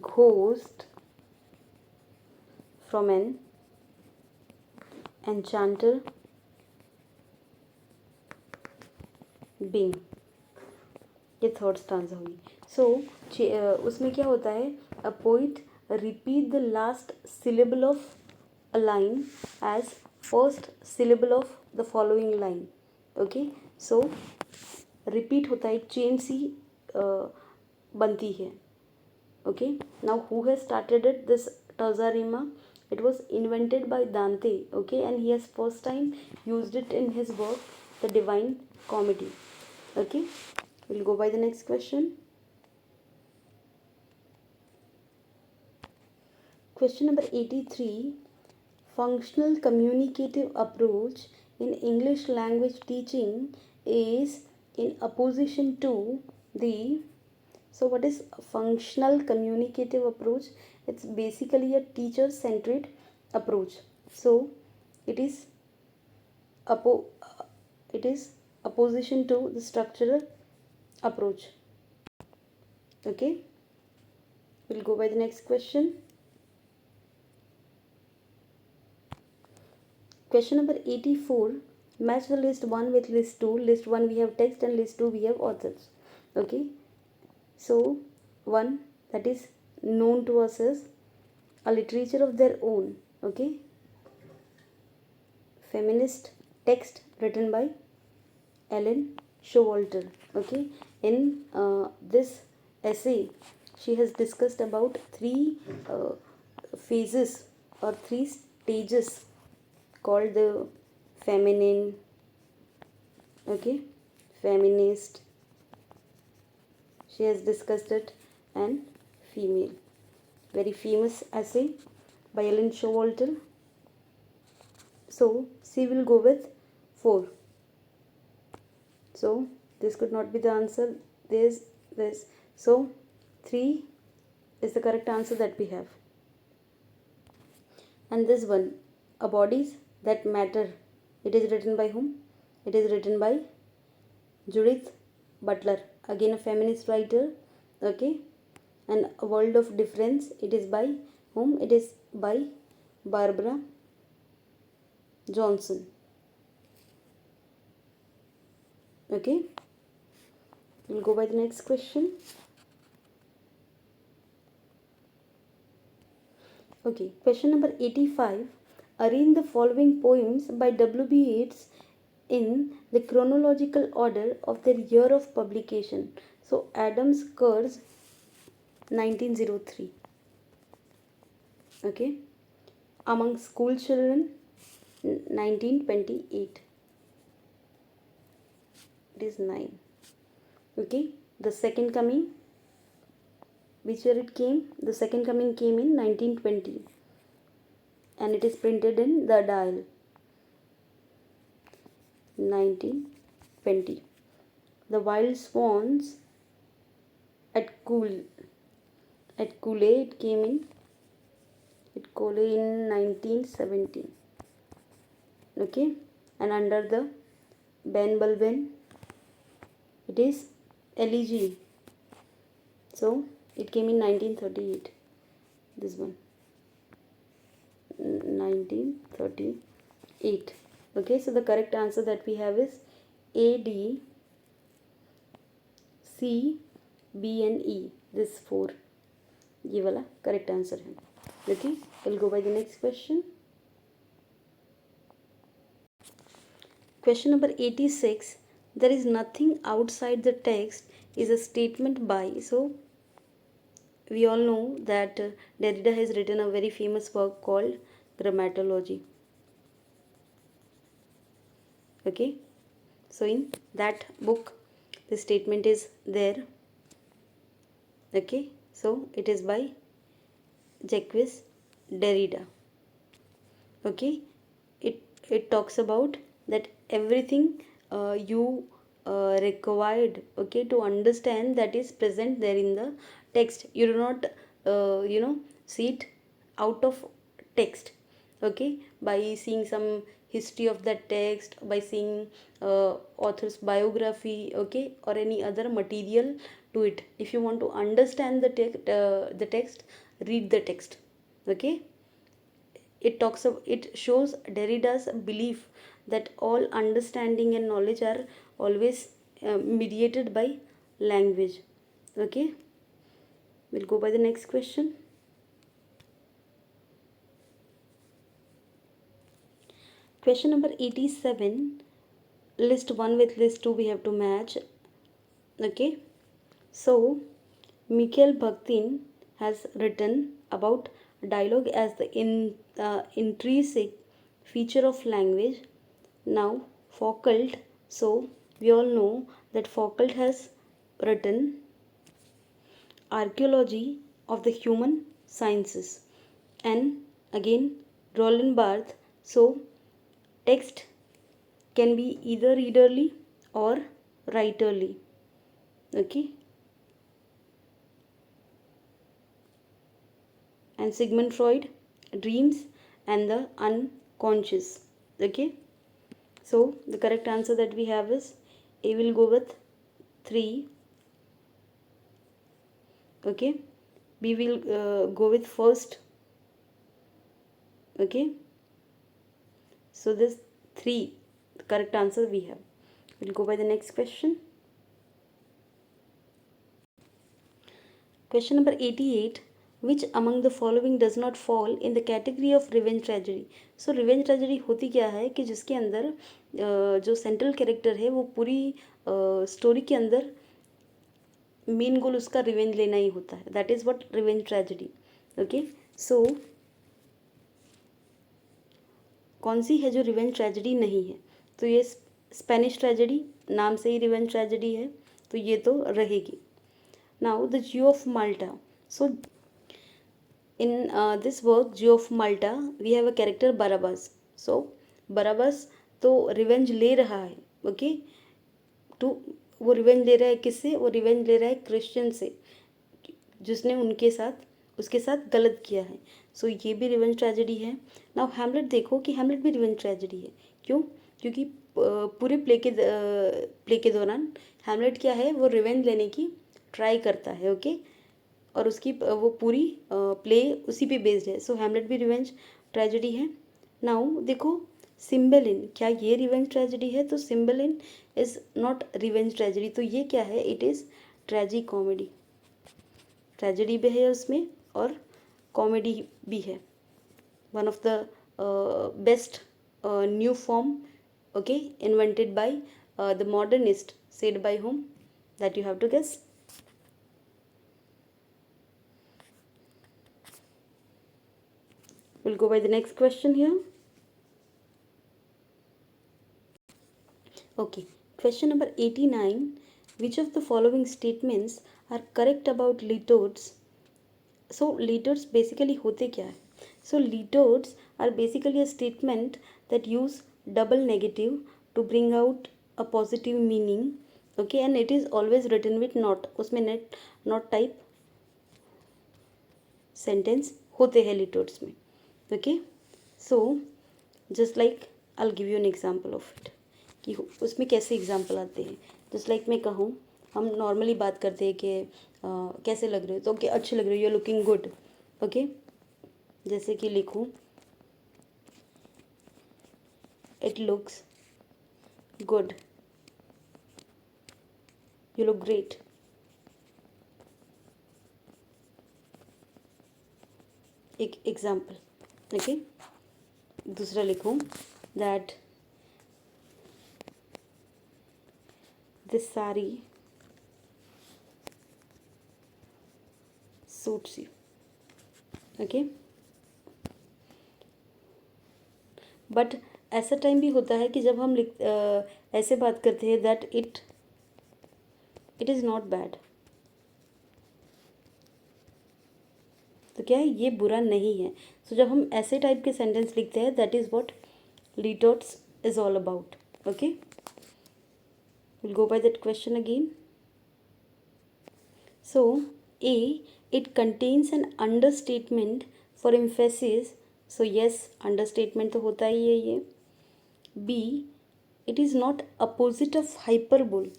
ghost from an enchanter being, ये थर्ड स्टांजा हुई. सो उसमें क्या होता है, a poet repeat the last syllable of a line as first syllable of the following line. Okay, so repeat होता है, एक चेन सी बनती है. Okay, now who has started it, this terza rima, it was invented by Dante, okay, and he has first time used it in his work the Divine Comedy. Okay, we'll go by the next question. Question number 83. Functional communicative approach in English language teaching is in opposition to the, so what is functional communicative approach? It's basically a teacher centered approach. So it is opposition to the structural approach. Okay, we'll go by the next question. Question number 84. Match the list 1 with list 2. List 1 we have text and list 2 we have authors. Okay, so 1, that is known to us as a literature of their own. Okay, feminist text written by Ellen Showalter. Okay, in this essay she has discussed about 3 phases or 3 stages called the feminine, okay, feminist, she has discussed it, and female. Very famous essay by Ellen Showalter. So C will go with 4. So this could not be the answer. This. So 3 is the correct answer that we have. And this one, a bodies that matter, it is written by whom? It is written by Judith Butler, again a feminist writer. Okay, and a world of difference, it is by whom? It is by Barbara Johnson. Okay, we'll go by the next question. Okay, question number 85. Arrange the following poems by W.B. Yeats in the chronological order of their year of publication. So Adam's Curse, 1903. Okay, Among School Children, 1928. It is 9. Okay, The Second Coming, which year it came? The Second Coming came in 1920, and it is printed in The Dial, 1920. The Wild Swans at Cooley, it came in 1917. Okay, and under the Ben Bulben, it is Elegy. So it came in 1938. This one, 1938. Okay, so the correct answer that we have is A, D, C, B and E. This 4. ये वाला correct answer है. Okay, we'll go by the next question. Question number 86. There is nothing outside the text is a statement by. So we all know that Derrida has written a very famous work called Grammatology. Okay, so in that book the statement is there. Okay, so it is by Jacques Derrida. Okay, it talks about that everything you required, okay, to understand that is present there in the text. You do not see it out of text. Okay, by seeing some history of that text, by seeing author's biography, okay, or any other material to it. If you want to understand the text, read the text. Okay, it shows Derrida's belief that all understanding and knowledge are always mediated by language. Okay, we'll go by the next question. Question number 87. List 1 with list 2 we have to match. Okay, so Mikhail Bakhtin has written about dialogue as the intrinsic feature of language. Now Foucault, so we all know that Foucault has written Archaeology of the Human Sciences, and again Roland Barthes, so text can be either readerly or writerly. Okay, and Sigmund Freud, dreams and the unconscious. Okay, so the correct answer that we have is A. Will go with 3. Okay, B will go with first. Okay, so this 3 the correct answer we have. We'll go by the next question. Question number 88. Which among the following does not fall in the category of revenge tragedy? So revenge tragedy होती क्या है कि जिसके अंदर जो central character है वो पूरी स्टोरी के अंदर मेन गोल उसका रिवेंज लेना ही होता है. That is what revenge tragedy. Okay, so कौन सी है जो रिवेंज ट्रेजेडी नहीं है? तो ये स्पेनिश ट्रेजेडी, नाम से ही रिवेंज ट्रेजेडी है, तो ये तो रहेगी. Now the Jew of Malta. So in this work Jew of Malta we have a character Barabas. So Barabas तो रिवेंज ले रहा है. ओके, टू वो रिवेंज ले रहा है किससे? वो रिवेंज ले रहा है क्रिश्चियन से, जिसने उसके साथ गलत किया है. सो ये भी रिवेंज ट्रेजेडी है. नाउ हैमलेट देखो कि हैमलेट भी रिवेंज ट्रेजेडी है. क्यों? क्योंकि पूरे प्ले के दौरान हैमलेट क्या है, वो रिवेंज लेने की ट्राई करता है. ओके, और उसकी वो पूरी प्ले उसी पे बेस्ड है. सो हैमलेट भी रिवेंज ट्रेजेडी है. नाउ देखो सिम्बेलिन, क्या ये रिवेंज ट्रेजेडी है? तो सिम्बेलिन इज़ नॉट रिवेंज ट्रेजेडी. तो ये क्या है? It is ट्रेजी comedy. ट्रेजेडी भी है उसमें और कॉमेडी भी है. One of the best new form, okay, invented by the modernist, said bye whom? That you have to guess. We'll go by the next question here. Okay, question number 89. Which of the following statements are correct about litotes? So litotes basically होते क्या है? So litotes are basically a statement that use double negative to bring out a positive meaning. Okay, and it is always written with not. उसमें not type sentence होते हैं litotes में. Okay, so just like I'll give you an example of it कि उसमें कैसे example आते हैं. Just like मैं कहूँ, हम नॉर्मली बात करते हैं कि कैसे लग रहे हो, तो अच्छे लग रहे हो, you are looking good. Okay, जैसे कि लिखूँ It looks good. You look great. एक एग्जाम्पल. ओके, दूसरा लिखूँ that this sari suits you. Okay, but ऐसा टाइम भी होता है कि जब हम ऐसे बात करते हैं that it is not bad. तो क्या है, ये बुरा नहीं है. सो जब हम ऐसे टाइप के सेंटेंस लिखते हैं that is what litotes is all about. Okay, will go by that question again. So A, it contains an understatement for emphasis. So yes, understatement तो होता ही है ये. B, it is not opposite of hyperbole.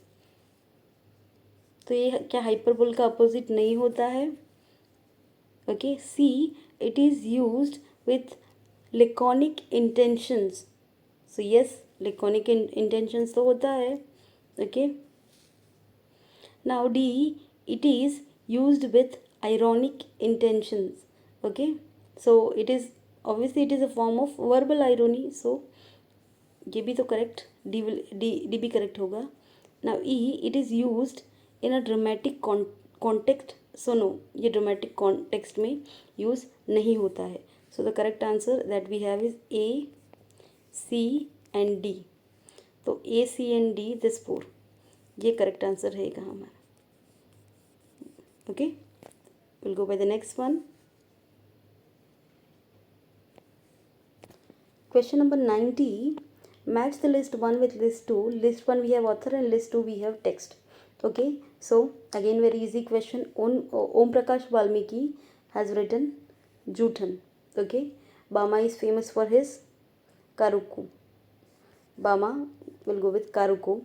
तो ये क्या hyperbole का opposite नहीं होता है. Okay. C, it is used with laconic intentions. So yes, laconic intentions तो होता है. Okay. Now D, it is used with ironic intentions. Okay. So it is obviously it is a form of verbal irony. So ये भी तो correct. D भी correct होगा. Now E, it is used in a dramatic context. So no, ये dramatic context में use नहीं होता है. So the correct answer that we have is A, C and D. तो A, C and D, this 4, ये correct answer रहेगा हमारा. Okay, we'll go by the next one. Question number 90. Match the list 1 with list 2. List 1 we have author and list 2 we have text. Okay, so again very easy question. Om Prakash Valmiki has written Juthan. Okay, Bama is famous for his Karuku. Bama will go with Karuko.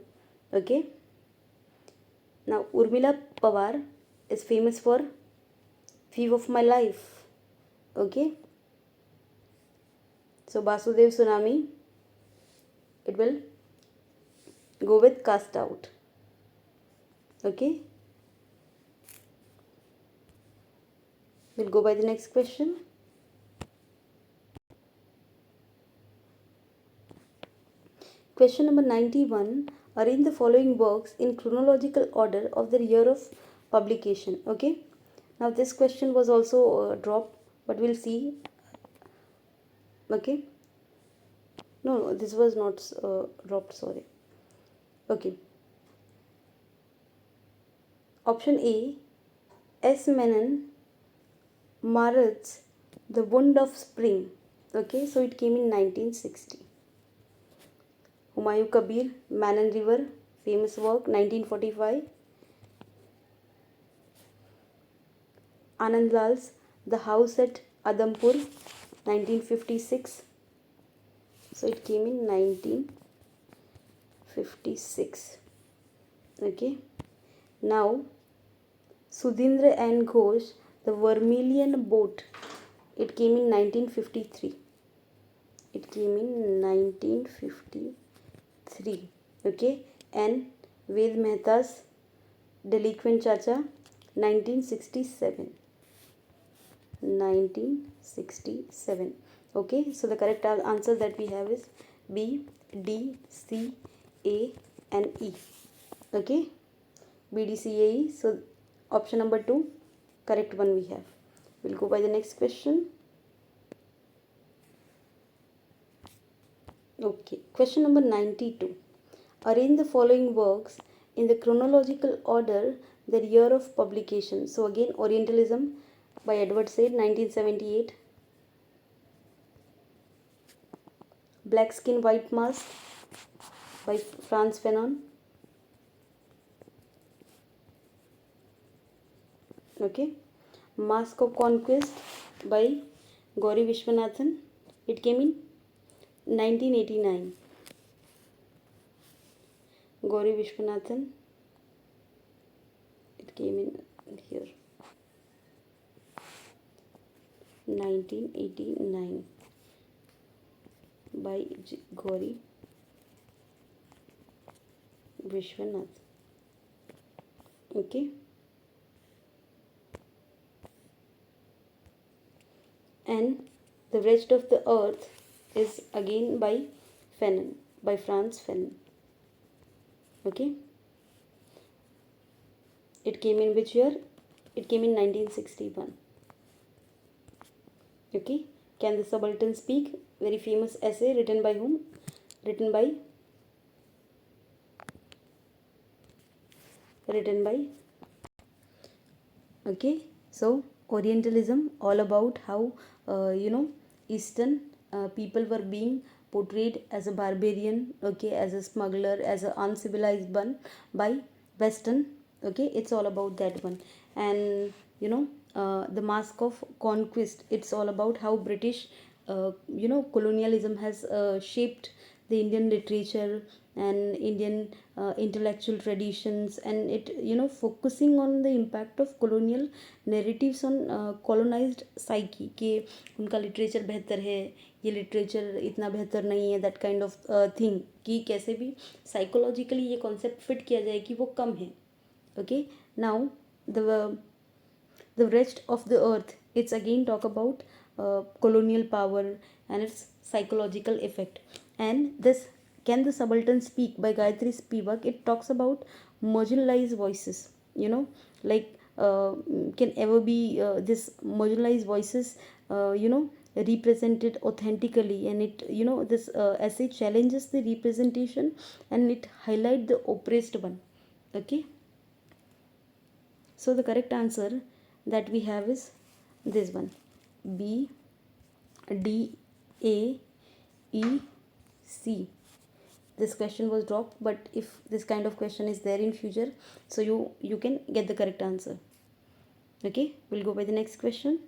Okay. Now Urmila Pawar is famous for Thief of My Life. Okay. So Basudev Tsunami, it will go with Cast Out. Okay. We'll go by the next question. Question number 91. Arrange the following works in chronological order of the year of publication. Okay. Now this question was also dropped, but we'll see. Okay. No, this was not dropped. Sorry. Okay. Option A. S. Menon, Marat's The Wound of Spring. Okay. So it came in 1960. Humayun Kabir, Man and River, famous work, 1945. Anand Lal's The House at Adampur, 1956. So it came in 1956. Okay. Now, Sudhindra and Ghosh, The Vermilion Boat, it came in 1953. It came in 1953. Okay. And Ved Mehta's Delinquent Chacha, 1967. 1967. Okay. So the correct answer that we have is B, D, C, A and E. Okay. B, D, C, A, E. So option number 2, correct one we have. We'll go by the next question. Okay, question number 92. Arrange the following works in the chronological order, their year of publication. So again, Orientalism by Edward Said, 1978. Black Skin, White Mask by Frantz Fanon. Okay. Mask of Conquest by Gauri Vishwanathan. It came in 1989. Gauri Vishwanathan. It came in here. 1989. by Gauri Vishwanath. Okay. And the rest of the earth is again by Fanon, by Franz Fanon. Okay. It came in which year? It came in 1961. Okay. Can the Subaltern Speak? Very famous essay written by whom? Written by okay. So Orientalism, all about how Eastern people were being portrayed as a barbarian, okay, as a smuggler, as an uncivilized one by Western. Okay, it's all about that one. And the Mask of Conquest, it's all about how British colonialism has shaped the Indian literature and Indian intellectual traditions, and it focusing on the impact of colonial narratives on colonized psyche, कि उनका literature बेहतर है, ये literature इतना बेहतर नहीं है, that kind of thing, कि कैसे भी साइकोलॉजिकली ये कॉन्सेप्ट फिट किया जाए कि वो कम है. Okay, now the rest of the earth, it's again talk about colonial power and its psychological effect. And this Can the Subaltern Speak by Gayatri Spivak, it talks about marginalized voices, like can ever be this marginalized voices represented authentically, and it this essay challenges the representation and it highlight the oppressed one. Okay, so the correct answer that we have is this one, B, D, A, E, C. This question was dropped, but if this kind of question is there in future, so you can get the correct answer. Okay, we'll go by the next question.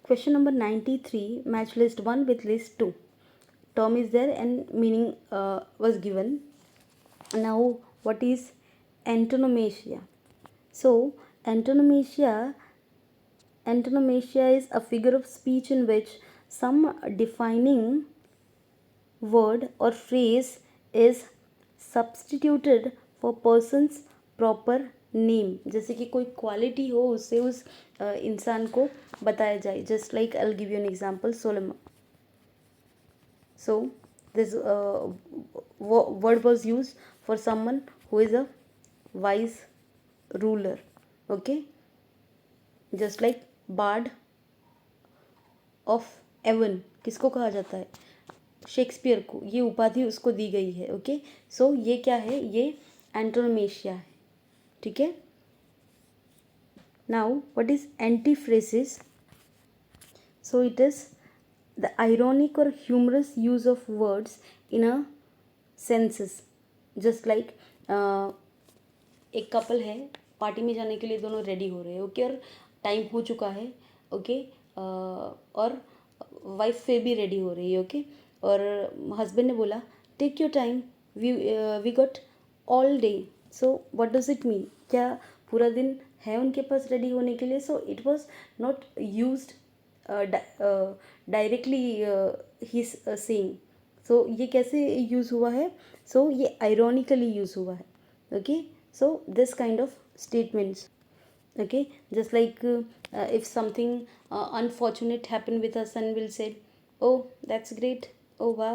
Question number 93, match list 1 with list 2. Term is there and meaning was given. Now, what is antonomasia? So, antonomasia is a figure of speech in which some defining word or phrase is substituted for person's proper name. जैसे कि कोई quality हो, उससे उस इंसान को बताया जाए. Just like I will give you an example, Solomon. So this word was used for someone who is a wise ruler. Okay, just like bard of Avon किसको कहा जाता है? शेक्सपियर को. ये उपाधि उसको दी गई है. ओके, सो ये क्या है? ये एंटोनोमेशिया है. ठीक है. Now what is antiphrasis? So it is the ironic और humorous use of words in a senses. Just like एक कपल है, पार्टी में जाने के लिए दोनों रेडी हो रहे हैं. ओके, और टाइम हो चुका है. ओके, और वाइफ फिर भी रेडी हो रही है. ओके, और हस्बैंड ने बोला take your time, we got all day. So what does it mean? क्या पूरा दिन है उनके पास रेडी होने के लिए? So it was not used directly he saying. सो ये कैसे यूज़ हुआ है? सो ये आयरॉनिकली यूज़ हुआ है. Okay, so this kind of statements. Okay, just like if something unfortunate happened with us and we'll say, oh that's great, oh wow,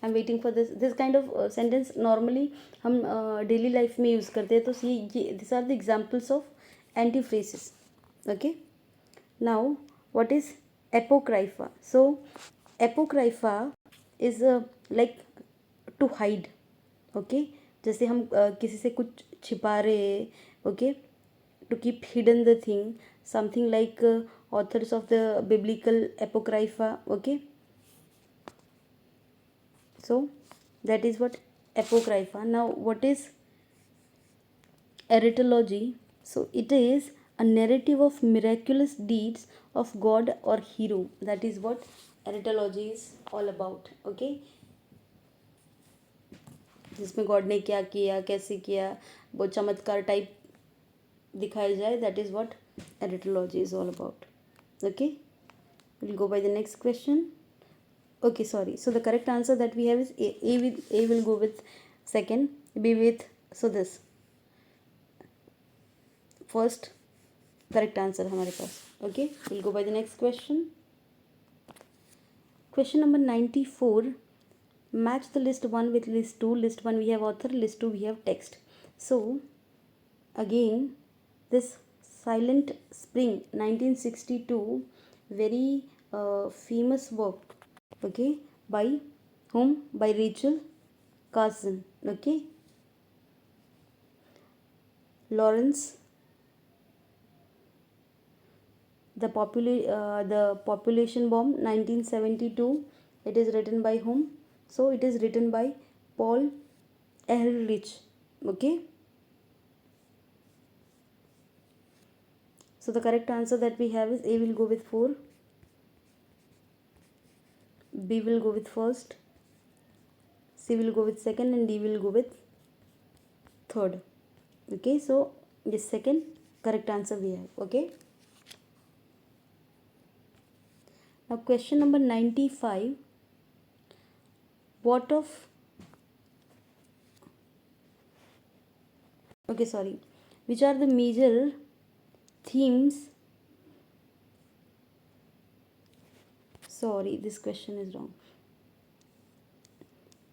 I'm waiting for this kind of sentence normally हम daily life में use करते हैं. तो ये these are the examples of antiphrases. Okay, now what is apocrypha? So apocrypha is like to hide. Okay, जैसे हम किसी से कुछ छिपा रहे हैं. Okay, to keep hidden the thing, something like authors of the biblical apocrypha. Okay, so that is what apocrypha. Now what is eritology? So it is a narrative of miraculous deeds of god or hero. That is what eritology is all about. Okay, जिसमें God ने क्या किया, कैसे किया, वो चमत्कार type दिखाया जाए. That is what aretology is all about. Okay, We'll go by the next question. Okay, sorry. So the correct answer that we have is A will go with second, B with, so this first correct answer हमारे पास. Okay, we'll go by the next question. Question number 94. Match the list 1 with list 2. List 1 we have author, list 2 we have text. So again, this Silent Spring 1962, very famous work, okay, by whom? By Rachel Carson, okay. Lawrence, the population bomb 1972, it is written by whom? So it is written by Paul Ehrlich, okay. So the correct answer that we have is A will go with 4, B will go with first, C will go with second, and D will go with third. Okay, so this second correct answer we have. Okay. Now question number 95. What of, okay, sorry, which are the major themes? Sorry, this question is wrong.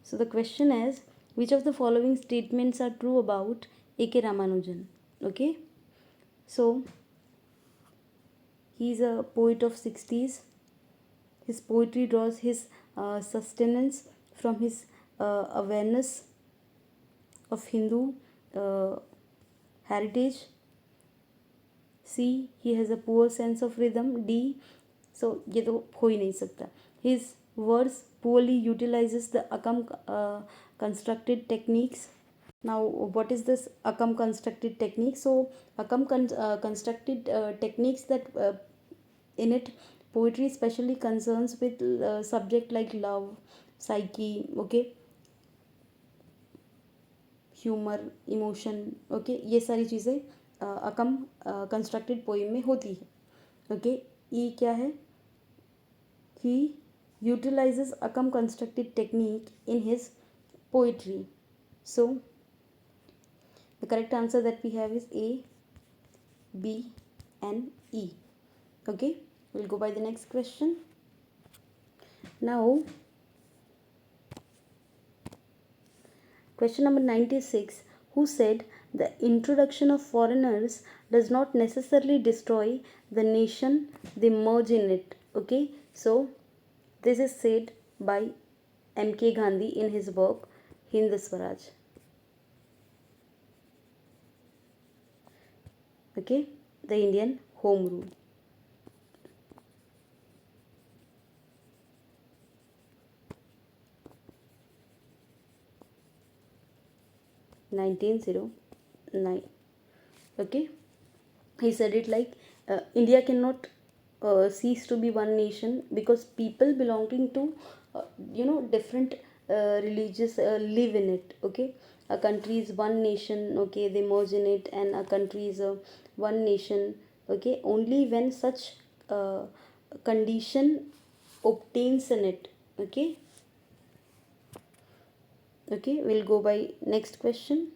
So the question is, which of the following statements are true about A.K. Ramanujan? Okay, so he is a poet of 60s. His poetry draws his sustenance from his awareness of Hindu heritage. C, he has a poor sense of rhythm. D, so ये तो हो ही नहीं सकता. His words poorly utilizes the constructed techniques. Now what is this constructed technique? So constructed techniques that in it poetry especially concerns with subject like love, psyche, okay, humour, emotion, okay, ये सारी चीज़ें constructed poem में होती है. Okay, E क्या है? He utilises constructed technique in his poetry. So the correct answer that we have is A, B and E. Okay, we'll go by the next question. Now question number 96. Who said the introduction of foreigners does not necessarily destroy the nation they merge in it? Okay, so this is said by M.K. Gandhi in his work Hind Swaraj. Okay, the Indian Home Rule. (1909). Okay, he said it like India cannot cease to be one nation because people belonging to different religious live in it. Okay, a country is one nation, okay, they merge in it, and a country is one nation, okay, only when such condition obtains in it. Okay. Okay, we'll go by next question.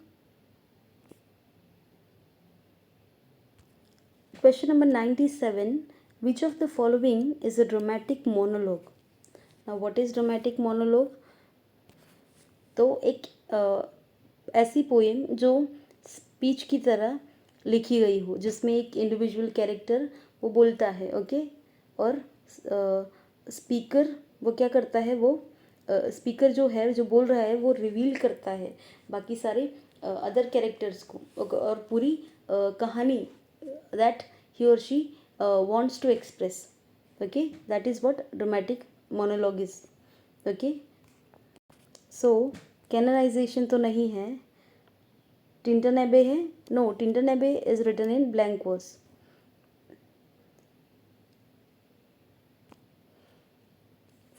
Question number 97. Which of the following is a dramatic monologue? Now what is dramatic monologue? तो एक ऐसी poem जो speech की तरह लिखी गई हो, जिसमें एक इंडिविजुअल कैरेक्टर वो बोलता है. ओके, और स्पीकर वो क्या करता है, वो स्पीकर जो है, जो बोल रहा है, वो रिवील करता है बाकी सारे अदर कैरेक्टर्स को, और पूरी कहानी दैट ही और she wants to express. Okay, that is what dramatic monologue is. Okay, so canonization तो नहीं है. टिंटन एबे है? No, Tintern Abbey is written in blank verse.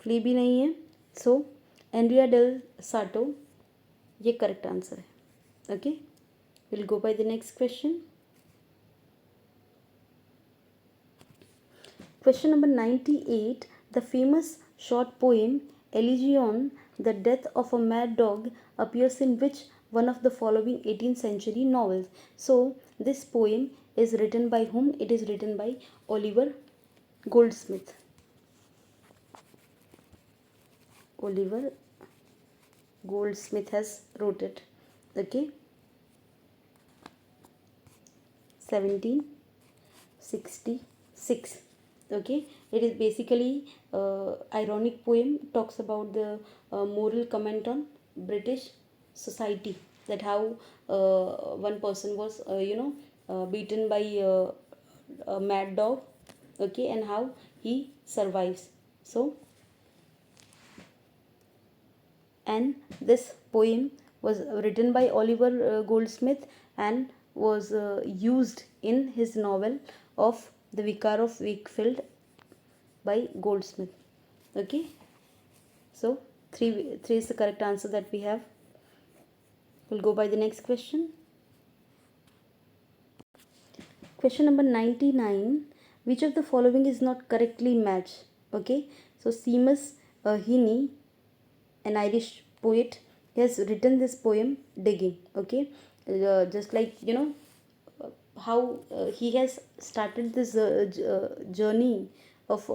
Flea भी नहीं है. सो एंड्रिया डेल साटो ये correct answer है. Okay, will go by the next question. Question number 98. The famous short poem Elegy on the Death of a Mad Dog appears in which one of the following 18th century novels? So, this poem is written by whom? It is written by Oliver Goldsmith. Oliver Goldsmith has wrote it. Okay. 1766. Okay, it is basically ironic poem, talks about the moral comment on British society, that how one person was beaten by a mad dog, okay, and how he survives. So, and this poem was written by Oliver Goldsmith and was used in his novel of The Vicar of Wakefield by Goldsmith. Okay, so three is the correct answer that we have. We'll go by the next question. Question number 99. Which of the following is not correctly matched? Okay, so Seamus Heaney, an Irish poet, has written this poem Digging. Okay, just like how he has started this journey of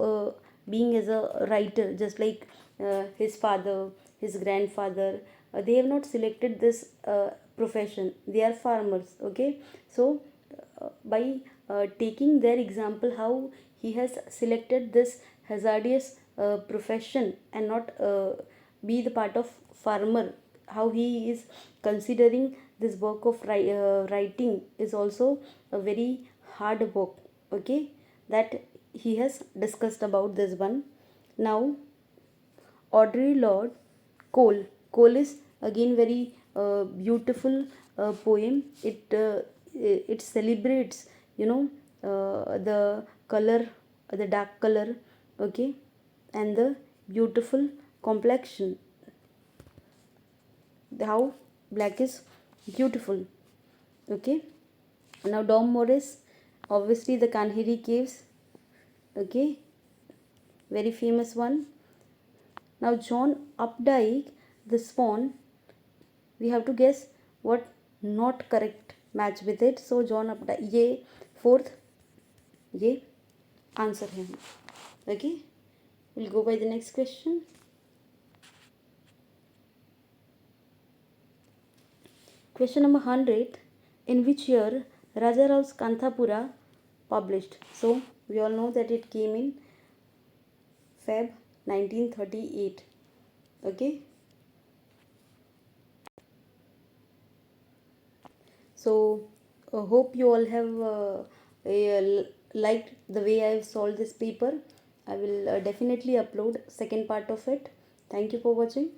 being as a writer, just like his father, his grandfather, they have not selected this profession, they are farmers. Okay, so by taking their example, how he has selected this hazardous profession and not be the part of farmer, how he is considering this work of writing is also a very hard work. Okay, that he has discussed about this one. Now, Audre Lorde Cole. Cole is again very beautiful poem. It celebrates the color, the dark color, okay, and the beautiful complexion. How black is beautiful. Okay. Now Dom Morris, obviously the Kanheri caves. Okay, very famous one. Now John Updike, the Swan, we have to guess what not correct match with it. So John Updike, ये fourth, ये answer है. Okay, we'll go by the next question. Question number 100. In which year Raja Rao's Kanthapura published? So we all know that it came in Feb 1938. Okay. So hope you all have liked the way I have solved this paper. I will definitely upload second part of it. Thank you for watching.